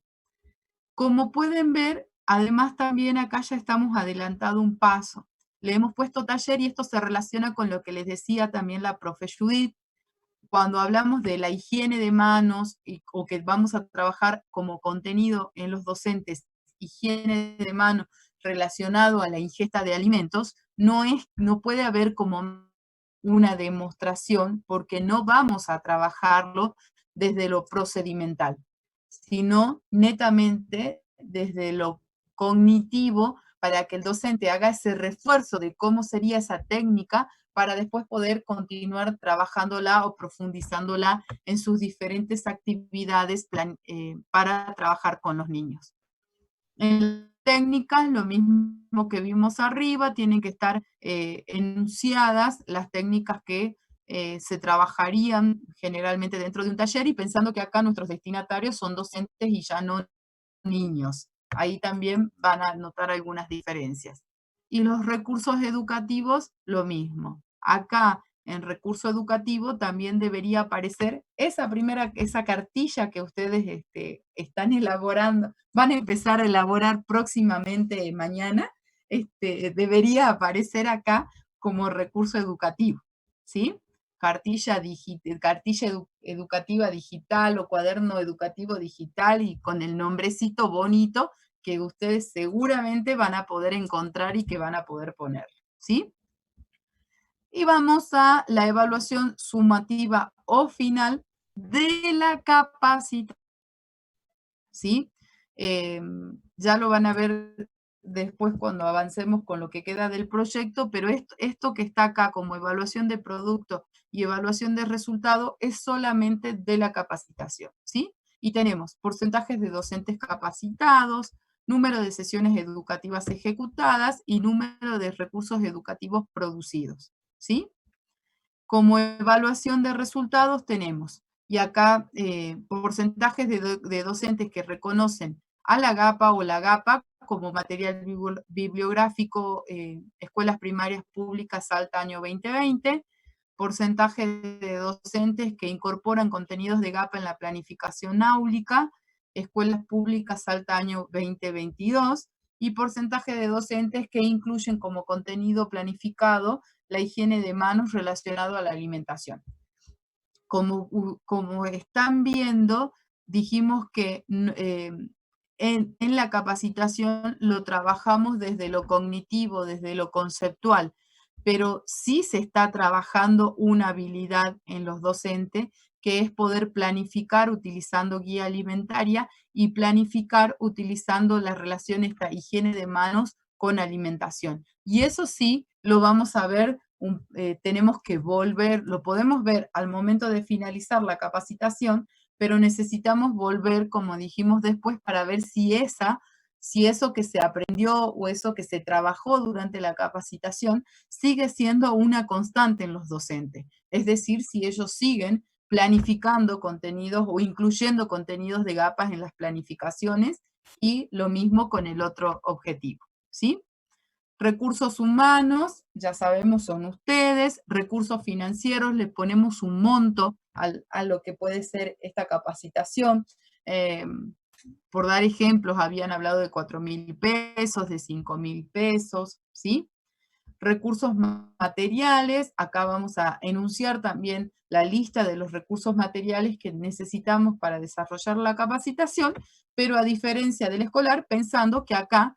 Como pueden ver, además también acá ya estamos adelantado un paso. Le hemos puesto taller y esto se relaciona con lo que les decía también la profe Judith. Cuando hablamos de la higiene de manos o que vamos a trabajar como contenido en los docentes, higiene de manos relacionado a la ingesta de alimentos, no puede haber como una demostración porque no vamos a trabajarlo desde lo procedimental, sino netamente desde lo cognitivo para que el docente haga ese refuerzo de cómo sería esa técnica para después poder continuar trabajándola o profundizándola en sus diferentes actividades para trabajar con los niños. En técnicas, lo mismo que vimos arriba, tienen que estar enunciadas las técnicas que se trabajarían generalmente dentro de un taller y pensando que acá nuestros destinatarios son docentes y ya no niños. Ahí también van a notar algunas diferencias. Y los recursos educativos, lo mismo. Acá, en recurso educativo, también debería aparecer esa cartilla que ustedes están elaborando, van a empezar a elaborar próximamente mañana, debería aparecer acá como recurso educativo, ¿sí? Cartilla educativa digital o cuaderno educativo digital y con el nombrecito bonito que ustedes seguramente van a poder encontrar y que van a poder poner, ¿sí? Y vamos a la evaluación sumativa o final de la capacitación, ¿sí? Ya lo van a ver después cuando avancemos con lo que queda del proyecto, pero esto que está acá como evaluación de producto y evaluación de resultado es solamente de la capacitación, ¿sí? Y tenemos porcentajes de docentes capacitados, número de sesiones educativas ejecutadas y número de recursos educativos producidos, ¿sí? Como evaluación de resultados tenemos, y acá porcentajes de docentes que reconocen a la GAPA o la GAPA como material bibliográfico, escuelas primarias públicas Salta año 2020, porcentaje de docentes que incorporan contenidos de GAPA en la planificación áulica, escuelas públicas Salta año 2022, y porcentaje de docentes que incluyen como contenido planificado la higiene de manos relacionado a la alimentación. Como están viendo, dijimos que en la capacitación lo trabajamos desde lo cognitivo, desde lo conceptual, pero sí se está trabajando una habilidad en los docentes, que es poder planificar utilizando guía alimentaria y planificar utilizando la relación esta higiene de manos con alimentación. Y eso sí lo vamos a ver, tenemos que volver, lo podemos ver al momento de finalizar la capacitación, pero necesitamos volver, como dijimos después, para ver si eso que se aprendió o eso que se trabajó durante la capacitación sigue siendo una constante en los docentes. Es decir, si ellos siguen planificando contenidos o incluyendo contenidos de GAPAs en las planificaciones, y lo mismo con el otro objetivo, ¿sí? Recursos humanos, ya sabemos, son ustedes. Recursos financieros, le ponemos un monto a lo que puede ser esta capacitación. Por dar ejemplos, habían hablado de 4.000 pesos, de 5.000 pesos, ¿sí? Recursos materiales, acá vamos a enunciar también la lista de los recursos materiales que necesitamos para desarrollar la capacitación, pero a diferencia del escolar, pensando que acá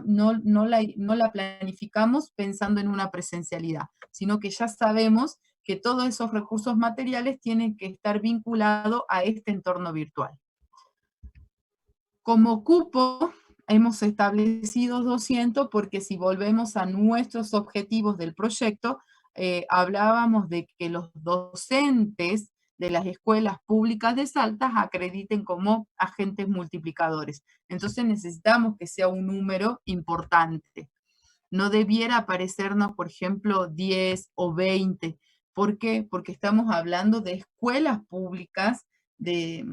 no la planificamos pensando en una presencialidad, sino que ya sabemos que todos esos recursos materiales tienen que estar vinculados a este entorno virtual. Como cupo, hemos establecido 200 porque si volvemos a nuestros objetivos del proyecto, hablábamos de que los docentes de las escuelas públicas de Salta acrediten como agentes multiplicadores. Entonces necesitamos que sea un número importante. No debiera aparecernos, por ejemplo, 10 o 20. ¿Por qué? Porque estamos hablando de escuelas públicas de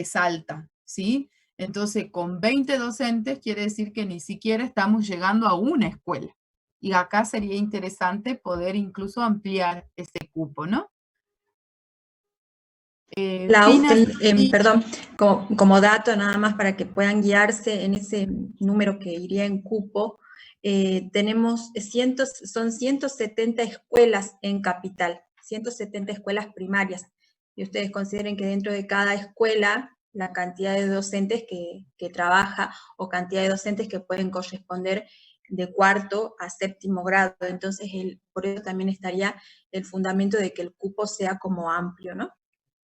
Salta, ¿sí? Entonces, con 20 docentes quiere decir que ni siquiera estamos llegando a una escuela. Y acá sería interesante poder incluso ampliar ese cupo, ¿no? Perdón, como dato nada más para que puedan guiarse en ese número que iría en cupo, son 170 escuelas en Capital, 170 escuelas primarias, y ustedes consideren que dentro de cada escuela la cantidad de docentes que trabaja o cantidad de docentes que pueden corresponder de cuarto a séptimo grado, entonces por eso también estaría el fundamento de que el cupo sea como amplio, ¿no?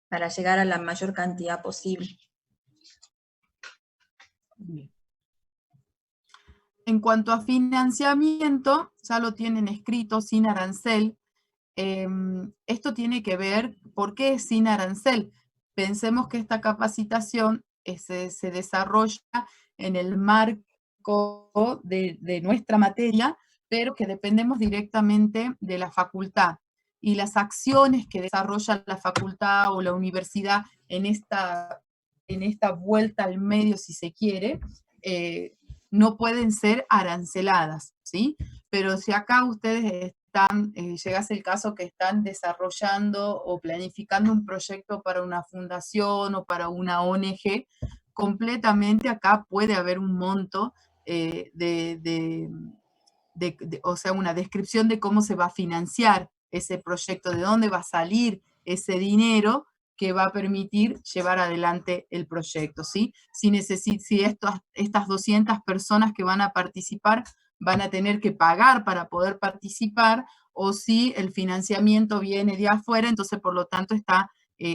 Para llegar a la mayor cantidad posible. Bien. En cuanto a financiamiento, ya lo tienen escrito, sin arancel. Esto tiene que ver, ¿por qué es sin arancel? Pensemos que esta capacitación se desarrolla en el marco de nuestra materia, pero que dependemos directamente de la facultad. Y las acciones que desarrolla la facultad o la universidad en esta vuelta al medio, si se quiere, no pueden ser aranceladas, ¿sí? Pero si acá ustedes llegase el caso que están desarrollando o planificando un proyecto para una fundación o para una ONG, completamente acá puede haber un monto, o sea, una descripción de cómo se va a financiar ese proyecto, de dónde va a salir ese dinero que va a permitir llevar adelante el proyecto, ¿sí? Si estas 200 personas que van a participar van a tener que pagar para poder participar, o si el financiamiento viene de afuera, entonces por lo tanto está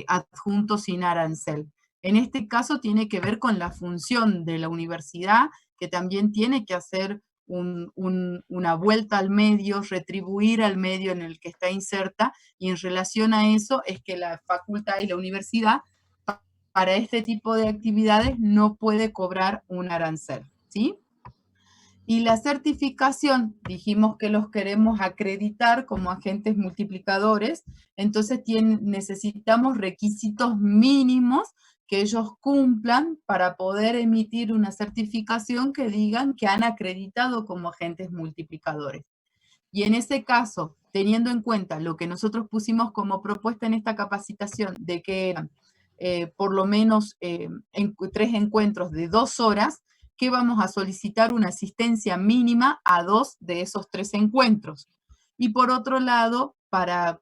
adjunto sin arancel. En este caso tiene que ver con la función de la universidad, que también tiene que hacer una vuelta al medio, retribuir al medio en el que está inserta, y en relación a eso es que la facultad y la universidad para este tipo de actividades no puede cobrar un arancel, ¿sí? Y la certificación, dijimos que los queremos acreditar como agentes multiplicadores, entonces necesitamos requisitos mínimos que ellos cumplan para poder emitir una certificación que digan que han acreditado como agentes multiplicadores. Y en ese caso, teniendo en cuenta lo que nosotros pusimos como propuesta en esta capacitación, de que eran por lo menos 3 encuentros de 2 horas, que vamos a solicitar una asistencia mínima a 2 de esos 3 encuentros. Y por otro lado,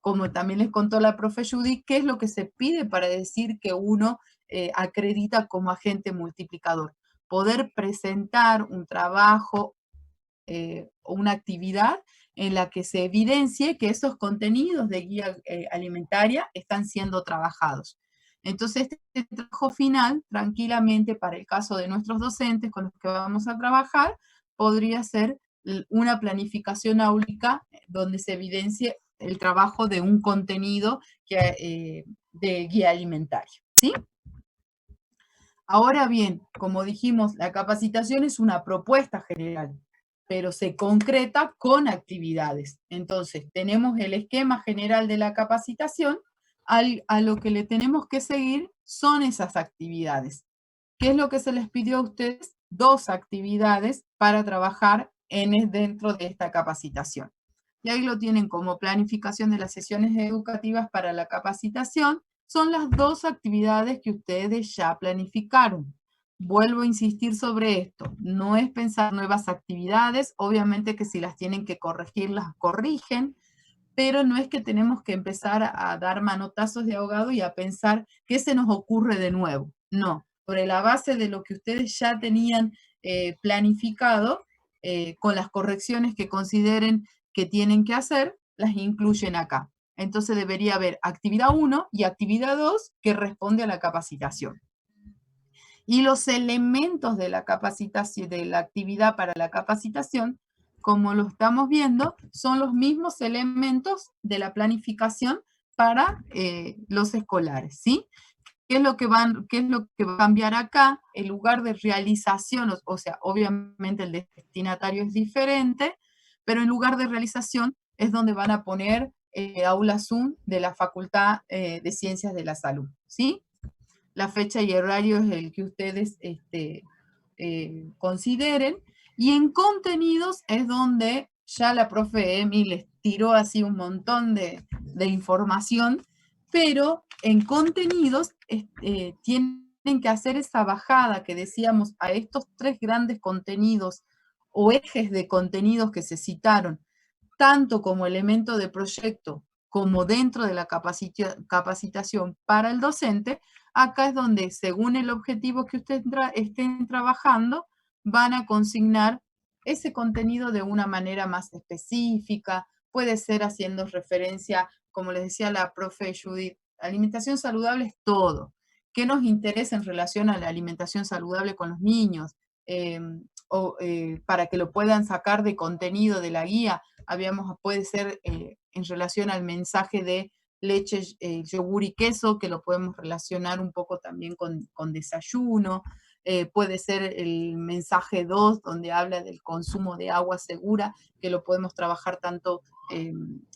como también les contó la profe Judy, ¿qué es lo que se pide para decir que uno acredita como agente multiplicador? Poder presentar un trabajo o una actividad en la que se evidencie que esos contenidos de guía alimentaria están siendo trabajados. Entonces, este trabajo final, tranquilamente, para el caso de nuestros docentes con los que vamos a trabajar, podría ser una planificación áulica donde se evidencie el trabajo de un contenido de guía alimentaria, ¿sí? Ahora bien, como dijimos, la capacitación es una propuesta general, pero se concreta con actividades. Entonces, tenemos el esquema general de la capacitación, a lo que le tenemos que seguir son esas actividades. ¿Qué es lo que se les pidió a ustedes? 2 actividades para trabajar dentro de esta capacitación. Y ahí lo tienen como planificación de las sesiones educativas para la capacitación. Son las 2 actividades que ustedes ya planificaron. Vuelvo a insistir sobre esto. No es pensar nuevas actividades. Obviamente que si las tienen que corregir, las corrigen. Pero no es que tenemos que empezar a dar manotazos de ahogado y a pensar qué se nos ocurre de nuevo. No, sobre la base de lo que ustedes ya tenían planificado, con las correcciones que consideren que tienen que hacer, las incluyen acá. Entonces debería haber actividad 1 y actividad 2 que responde a la capacitación. Y los elementos de la capacitación, de la actividad para la capacitación, como lo estamos viendo, son los mismos elementos de la planificación para los escolares, ¿sí? ¿Qué es lo que va a cambiar acá? El lugar de realización, o sea, obviamente el destinatario es diferente, pero en lugar de realización es donde van a poner aula Zoom de la Facultad de Ciencias de la Salud, ¿sí? La fecha y horario es el que ustedes consideren. Y en contenidos es donde ya la profe Emi les tiró así un montón de información, pero en contenidos tienen que hacer esa bajada que decíamos a estos 3 grandes contenidos o ejes de contenidos que se citaron, tanto como elemento de proyecto como dentro de la capacitación para el docente. Acá es donde, según el objetivo que ustedes estén trabajando, van a consignar ese contenido de una manera más específica. Puede ser haciendo referencia, como les decía la profe Judith, alimentación saludable es todo. ¿Qué nos interesa en relación a la alimentación saludable con los niños? Para que lo puedan sacar de contenido de la guía, puede ser en relación al mensaje de leche, yogur y queso, que lo podemos relacionar un poco también con desayuno. Puede ser el mensaje 2, donde habla del consumo de agua segura, que lo podemos trabajar tanto,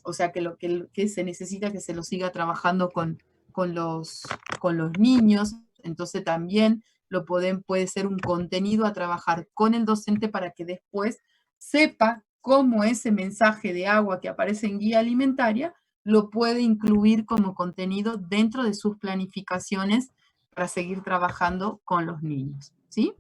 o sea, que se necesita que se lo siga trabajando con los niños. Entonces también puede ser un contenido a trabajar con el docente para que después sepa cómo ese mensaje de agua que aparece en guía alimentaria lo puede incluir como contenido dentro de sus planificaciones para seguir trabajando con los niños, ¿sí?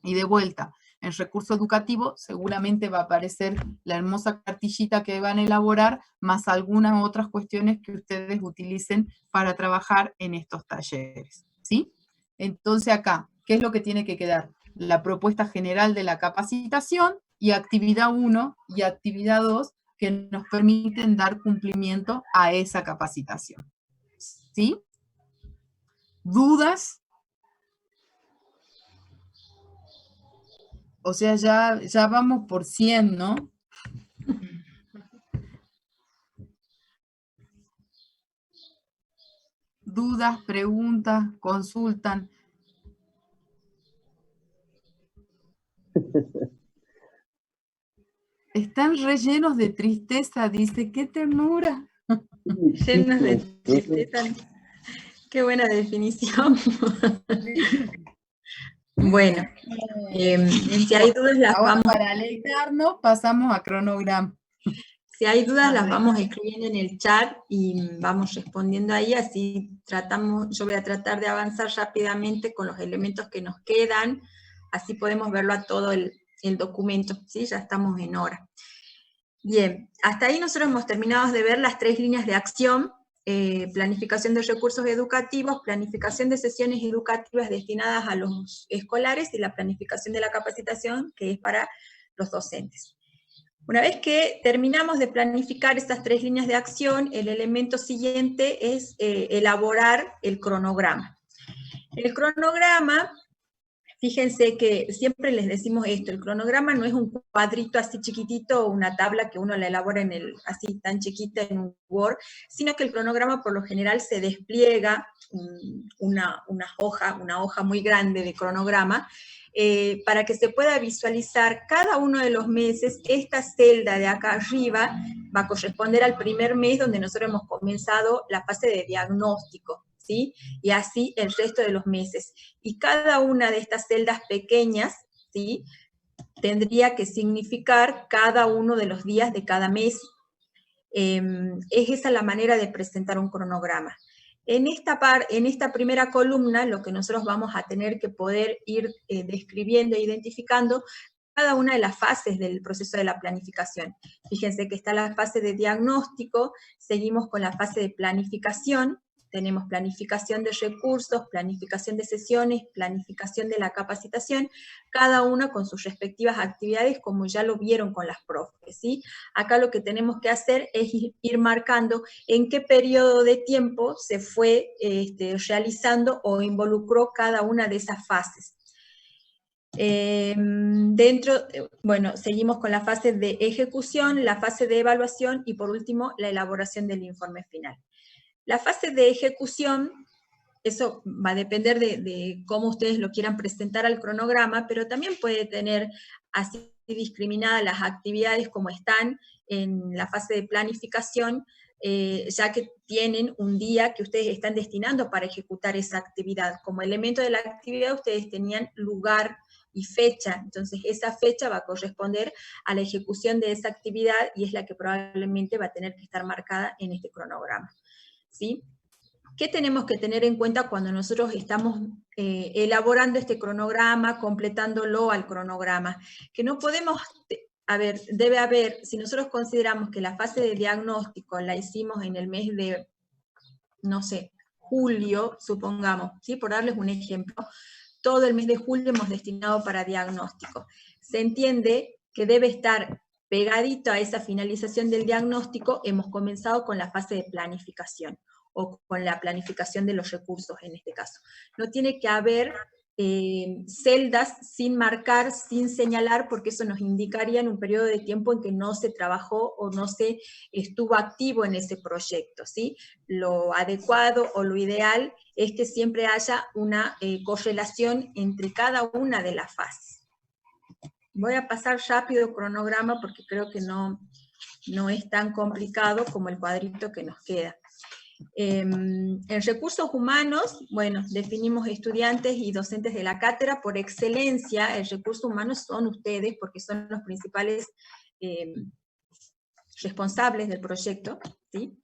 Y de vuelta, en recurso educativo seguramente va a aparecer la hermosa cartillita que van a elaborar, más algunas otras cuestiones que ustedes utilicen para trabajar en estos talleres, ¿sí? Entonces acá, ¿qué es lo que tiene que quedar? La propuesta general de la capacitación y actividad 1 y actividad 2 que nos permiten dar cumplimiento a esa capacitación, ¿sí? ¿Dudas? O sea, ya vamos por 100, ¿no? ¿Dudas? dudas, preguntas, consultan. Están rellenos de tristeza, dice, qué ternura. Llenos de tristeza. Qué buena definición. Bueno, si hay dudas las Ahora, vamos... para alegrarnos, pasamos a cronograma. Si hay dudas las vamos escribiendo en el chat y vamos respondiendo ahí, así yo voy a tratar de avanzar rápidamente con los elementos que nos quedan, así podemos verlo a todo el documento, ¿sí? Ya estamos en hora. Bien, hasta ahí nosotros hemos terminado de ver las 3 líneas de acción: planificación de recursos educativos, planificación de sesiones educativas destinadas a los escolares y la planificación de la capacitación, que es para los docentes. Una vez que terminamos de planificar estas 3 líneas de acción, el elemento siguiente es elaborar el cronograma. El cronograma, fíjense que siempre les decimos esto, el cronograma no es un cuadrito así chiquitito o una tabla que uno la elabora así tan chiquita en un Word, sino que el cronograma por lo general se despliega una hoja muy grande de cronograma, para que se pueda visualizar cada uno de los meses. Esta celda de acá arriba va a corresponder al primer mes donde nosotros hemos comenzado la fase de diagnóstico, ¿sí? Y así el resto de los meses. Y cada una de estas celdas pequeñas, ¿sí?, tendría que significar cada uno de los días de cada mes. Es esa la manera de presentar un cronograma. En esta primera columna, lo que nosotros vamos a tener que poder ir describiendo e identificando cada una de las fases del proceso de la planificación. Fíjense que está la fase de diagnóstico, seguimos con la fase de planificación, tenemos planificación de recursos, planificación de sesiones, planificación de la capacitación, cada una con sus respectivas actividades, como ya lo vieron con las profes, ¿sí? Acá lo que tenemos que hacer es ir marcando en qué periodo de tiempo se fue realizando o involucró cada una de esas fases. Bueno, seguimos con la fase de ejecución, la fase de evaluación y por último la elaboración del informe final. La fase de ejecución, eso va a depender de cómo ustedes lo quieran presentar al cronograma, pero también puede tener así discriminadas las actividades como están en la fase de planificación, ya que tienen un día que ustedes están destinando para ejecutar esa actividad. Como elemento de la actividad ustedes tenían lugar y fecha, entonces esa fecha va a corresponder a la ejecución de esa actividad y es la que probablemente va a tener que estar marcada en este cronograma, ¿sí? ¿Qué tenemos que tener en cuenta cuando nosotros estamos elaborando este cronograma, completándolo al cronograma? Que no podemos, debe haber, si nosotros consideramos que la fase de diagnóstico la hicimos en el mes de, no sé, julio, supongamos, ¿sí? Por darles un ejemplo, todo el mes de julio hemos destinado para diagnóstico. Se entiende que debe estar pegadito a esa finalización del diagnóstico, hemos comenzado con la fase de planificación, o con la planificación de los recursos en este caso. No tiene que haber celdas sin marcar, sin señalar, porque eso nos indicaría en un periodo de tiempo en que no se trabajó o no se estuvo activo en ese proyecto, ¿sí? Lo adecuado o lo ideal es que siempre haya una correlación entre cada una de las fases. Voy a pasar rápido el cronograma porque creo que no es tan complicado como el cuadrito que nos queda. En recursos humanos, bueno, definimos estudiantes y docentes de la cátedra. Por excelencia, el recurso humano son ustedes, porque son los principales responsables del proyecto, ¿sí?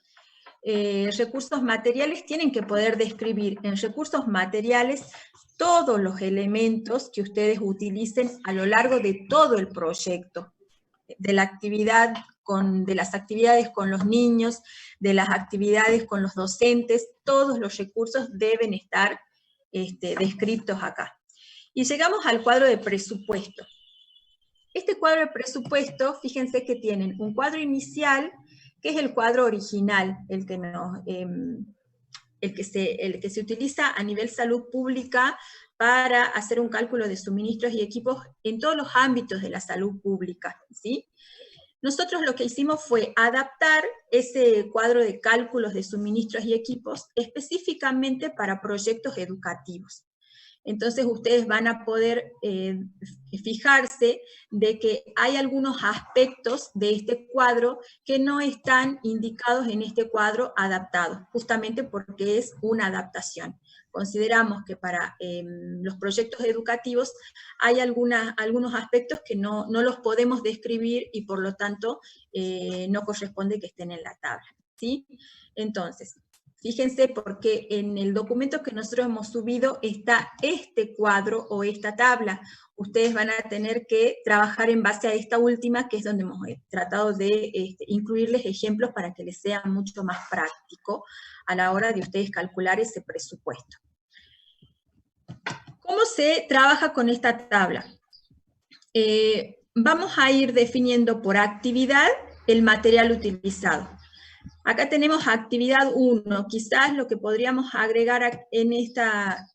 Recursos materiales tienen que poder describir en recursos materiales todos los elementos que ustedes utilicen a lo largo de todo el proyecto, de la actividad de las actividades con los niños, de las actividades con los docentes, todos los recursos deben estar descritos acá. Y llegamos al cuadro de presupuesto. Este cuadro de presupuesto, fíjense que tienen un cuadro inicial, que es el cuadro original, el que se utiliza a nivel salud pública para hacer un cálculo de suministros y equipos en todos los ámbitos de la salud pública, ¿sí? Nosotros lo que hicimos fue adaptar ese cuadro de cálculos de suministros y equipos específicamente para proyectos educativos. Entonces ustedes van a poder fijarse de que hay algunos aspectos de este cuadro que no están indicados en este cuadro adaptado, justamente porque es una adaptación. Consideramos que para los proyectos educativos hay algunos aspectos que no los podemos describir y por lo tanto no corresponde que estén en la tabla, ¿sí? Entonces, fíjense porque en el documento que nosotros hemos subido está este cuadro o esta tabla. Ustedes van a tener que trabajar en base a esta última, que es donde hemos tratado de incluirles ejemplos para que les sea mucho más práctico a la hora de ustedes calcular ese presupuesto. ¿Cómo se trabaja con esta tabla? Vamos a ir definiendo por actividad el material utilizado. Acá tenemos actividad 1, quizás lo que podríamos agregar en esta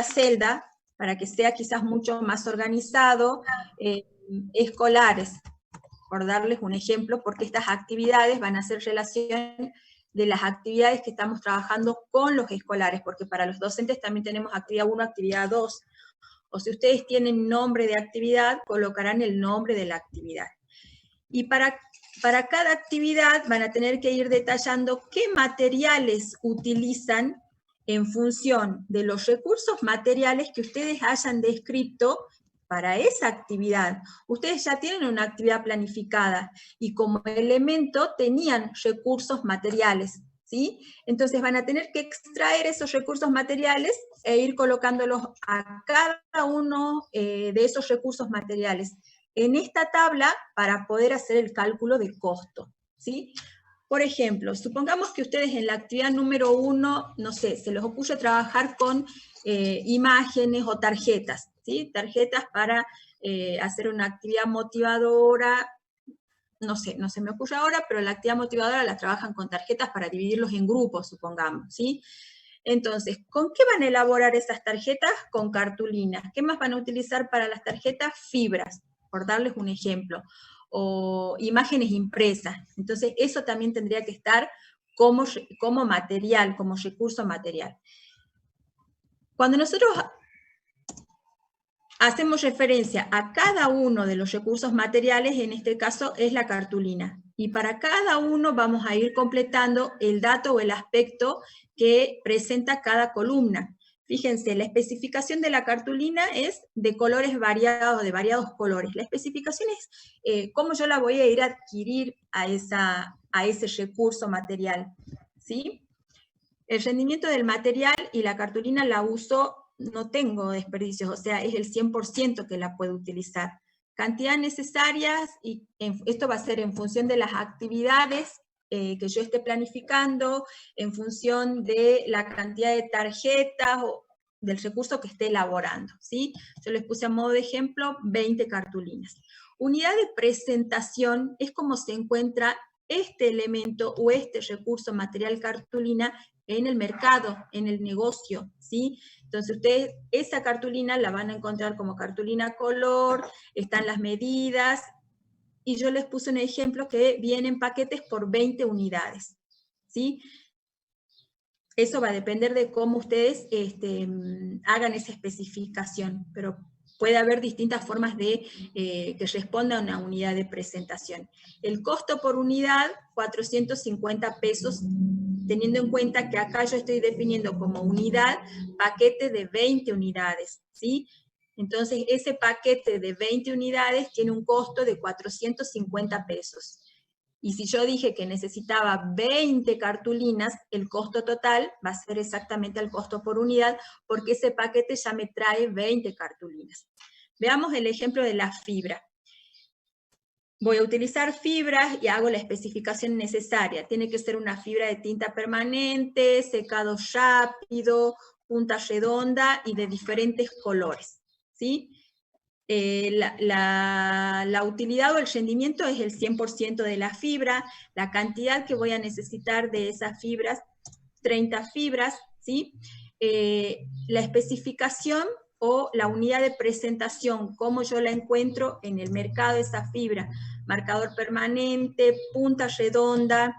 celda, para que sea quizás mucho más organizado, escolares, por darles un ejemplo, porque estas actividades van a hacer relación de las actividades que estamos trabajando con los escolares, porque para los docentes también tenemos actividad 1, actividad 2, o si ustedes tienen nombre de actividad, colocarán el nombre de la actividad. Y para cada actividad van a tener que ir detallando qué materiales utilizan en función de los recursos materiales que ustedes hayan descrito para esa actividad. Ustedes ya tienen una actividad planificada y como elemento tenían recursos materiales, ¿sí? Entonces van a tener que extraer esos recursos materiales e ir colocándolos a cada uno de esos recursos materiales en esta tabla para poder hacer el cálculo de costo, ¿sí? Por ejemplo, supongamos que ustedes en la actividad número 1, no sé, se les ocurre trabajar con imágenes o tarjetas, ¿sí? Tarjetas para hacer una actividad motivadora, no sé, no se me ocurre ahora, pero la actividad motivadora la trabajan con tarjetas para dividirlos en grupos, supongamos, ¿sí? Entonces, ¿con qué van a elaborar esas tarjetas? Con cartulinas. ¿Qué más van a utilizar para las tarjetas? Fibras, por darles un ejemplo, o imágenes impresas. Entonces, eso también tendría que estar como material, como recurso material. Cuando nosotros hacemos referencia a cada uno de los recursos materiales, en este caso es la cartulina, y para cada uno vamos a ir completando el dato o el aspecto que presenta cada columna. Fíjense, la especificación de la cartulina es de colores variados, de variados colores. La especificación es cómo yo la voy a ir a adquirir a ese recurso material, ¿sí? El rendimiento del material y la cartulina la uso, no tengo desperdicios, o sea, es el 100% que la puedo utilizar. Cantidades necesarias, y esto va a ser en función de las actividades que yo esté planificando, en función de la cantidad de tarjetas o del recurso que esté elaborando, ¿sí? Yo les puse a modo de ejemplo 20 cartulinas. Unidad de presentación es como se encuentra este elemento o este recurso material cartulina en el mercado, en el negocio, ¿sí? Entonces ustedes esa cartulina la van a encontrar como cartulina color, están las medidas, y yo les puse un ejemplo que vienen paquetes por 20 unidades, ¿sí? Eso va a depender de cómo ustedes hagan esa especificación, pero puede haber distintas formas de que responda a una unidad de presentación. El costo por unidad, 450 pesos, teniendo en cuenta que acá yo estoy definiendo como unidad paquete de 20 unidades, ¿sí? Entonces, ese paquete de 20 unidades tiene un costo de 450 pesos. Y si yo dije que necesitaba 20 cartulinas, el costo total va a ser exactamente el costo por unidad, porque ese paquete ya me trae 20 cartulinas. Veamos el ejemplo de la fibra. Voy a utilizar fibras y hago la especificación necesaria. Tiene que ser una fibra de tinta permanente, secado rápido, punta redonda y de diferentes colores, ¿sí? La utilidad o el rendimiento es el 100% de la fibra. La cantidad que voy a necesitar de esas fibras, 30 fibras, ¿sí? La especificación o la unidad de presentación, cómo yo la encuentro en el mercado, esa fibra, marcador permanente, punta redonda,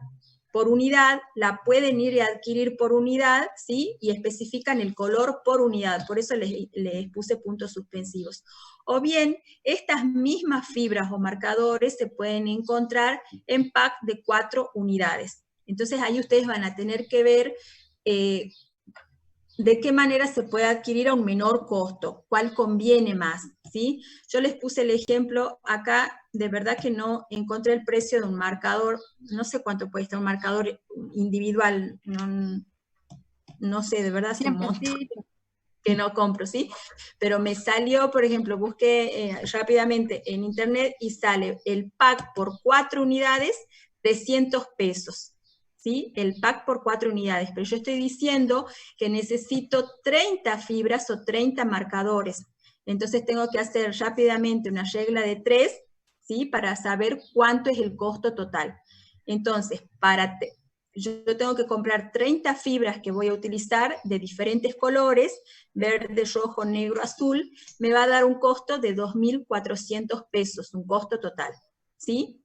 por unidad, la pueden ir y adquirir por unidad, ¿sí? Y especifican el color por unidad, por eso les puse puntos suspensivos. O bien, estas mismas fibras o marcadores se pueden encontrar en pack de 4 unidades. Entonces ahí ustedes van a tener que ver de qué manera se puede adquirir a un menor costo, cuál conviene más, ¿sí? Yo les puse el ejemplo acá, de verdad que no encontré el precio de un marcador, no sé cuánto puede estar un marcador individual, no sé, de verdad hace un montón que no compro, ¿sí? Pero me salió, por ejemplo, busqué rápidamente en internet y sale el pack por 4 unidades, 300 pesos. ¿Sí? El pack por 4 unidades, pero yo estoy diciendo que necesito 30 fibras o 30 marcadores. Entonces tengo que hacer rápidamente una regla de 3, ¿sí? Para saber cuánto es el costo total. Entonces, yo tengo que comprar 30 fibras que voy a utilizar de diferentes colores, verde, rojo, negro, azul, me va a dar un costo de 2.400 pesos, un costo total, ¿sí?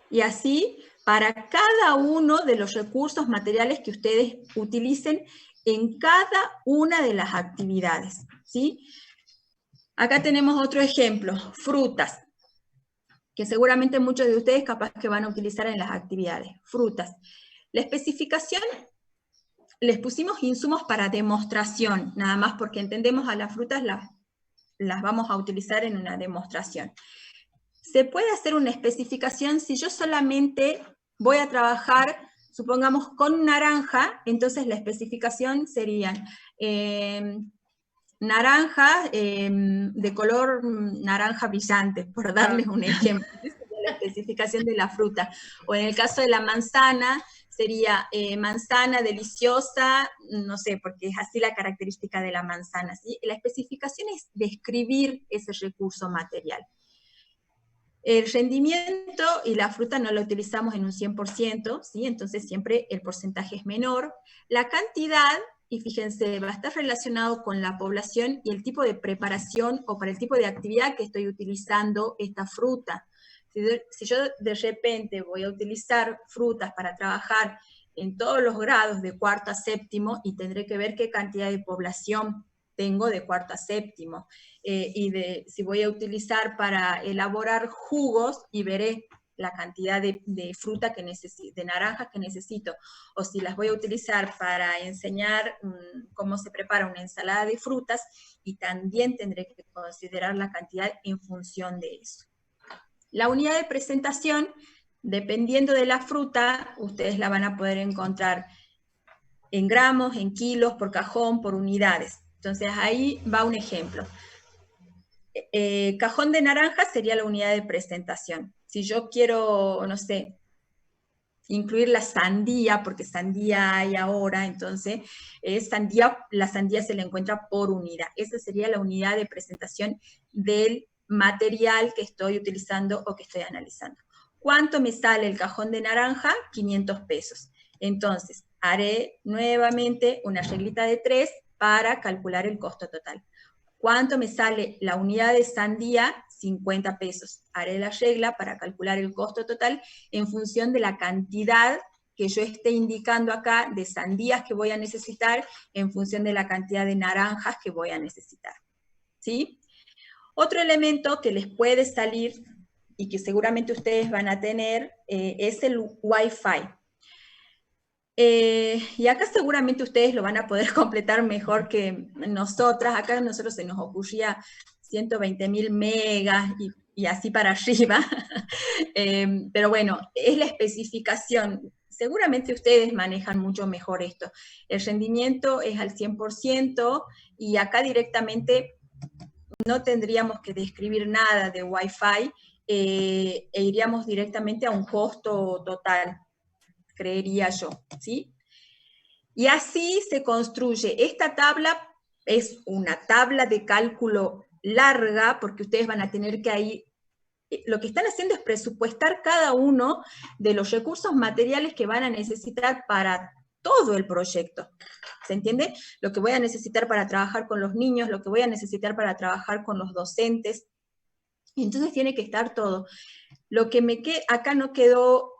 Y así, para cada uno de los recursos materiales que ustedes utilicen en cada una de las actividades, ¿sí? Acá tenemos otro ejemplo, frutas, que seguramente muchos de ustedes capaz que van a utilizar en las actividades. Frutas. La especificación, les pusimos insumos para demostración, nada más porque entendemos a las frutas, las vamos a utilizar en una demostración. Se puede hacer una especificación si yo solamente voy a trabajar, supongamos, con naranja, entonces la especificación serían naranja de color naranja brillante, por darles un ejemplo. Esa sería la especificación de la fruta. O en el caso de la manzana, sería manzana deliciosa, no sé, porque es así la característica de la manzana, ¿sí? La especificación es describir ese recurso material. El rendimiento y la fruta no lo utilizamos en un 100%, ¿sí? Entonces siempre el porcentaje es menor. La cantidad, y fíjense, va a estar relacionado con la población y el tipo de preparación o para el tipo de actividad que estoy utilizando esta fruta. Si yo de repente voy a utilizar frutas para trabajar en todos los grados de cuarto a séptimo y tendré que ver qué cantidad de población tengo de cuarto a séptimo, si voy a utilizar para elaborar jugos y veré la cantidad de fruta que necesito, de naranjas que necesito, o si las voy a utilizar para enseñar cómo se prepara una ensalada de frutas, y también tendré que considerar la cantidad en función de eso. La unidad de presentación, dependiendo de la fruta, ustedes la van a poder encontrar en gramos, en kilos, por cajón, por unidades. Entonces ahí va un ejemplo. Cajón de naranja sería la unidad de presentación. Si yo quiero, no sé, incluir la sandía, porque sandía hay ahora, entonces la sandía se la encuentra por unidad. Esa sería la unidad de presentación del material que estoy utilizando o que estoy analizando. ¿Cuánto me sale el cajón de naranja? 500 pesos. Entonces, haré nuevamente una reglita de 3 para calcular el costo total. ¿Cuánto me sale la unidad de sandía? 50 pesos. Haré la regla para calcular el costo total en función de la cantidad que yo esté indicando acá de sandías que voy a necesitar en función de la cantidad de naranjas que voy a necesitar. ¿Sí? Otro elemento que les puede salir y que seguramente ustedes van a tener es el Wi-Fi. Y acá seguramente ustedes lo van a poder completar mejor que nosotras. Acá a nosotros se nos ocurría 120.000 megas y así para arriba. Pero bueno, es la especificación. Seguramente ustedes manejan mucho mejor esto. El rendimiento es al 100% y acá directamente no tendríamos que describir nada de Wi-Fi e iríamos directamente a un costo total, creería yo, ¿sí? Y así se construye. Esta tabla es una tabla de cálculo larga, porque ustedes van a tener que ahí, lo que están haciendo es presupuestar cada uno de los recursos materiales que van a necesitar para todo el proyecto. ¿Se entiende? Lo que voy a necesitar para trabajar con los niños, lo que voy a necesitar para trabajar con los docentes. Entonces tiene que estar todo. Lo que acá no quedó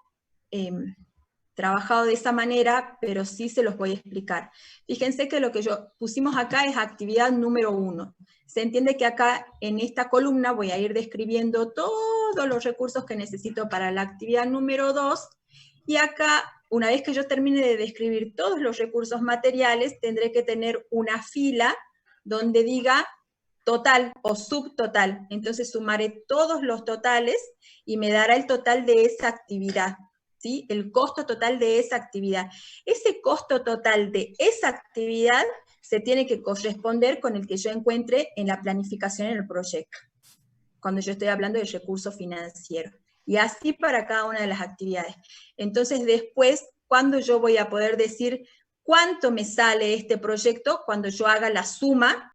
trabajado de esa manera, pero sí se los voy a explicar. Fíjense que lo que pusimos acá es actividad número 1. Se entiende que acá en esta columna voy a ir describiendo todos los recursos que necesito para la actividad número 2, y acá, una vez que yo termine de describir todos los recursos materiales, tendré que tener una fila donde diga total o subtotal. Entonces sumaré todos los totales y me dará el total de esa actividad, ¿sí? El costo total de esa actividad. Ese costo total de esa actividad se tiene que corresponder con el que yo encuentre en la planificación en el proyecto, cuando yo estoy hablando de recursos financieros. Y así para cada una de las actividades. Entonces después, ¿cuándo yo voy a poder decir cuánto me sale este proyecto? Cuando yo haga la suma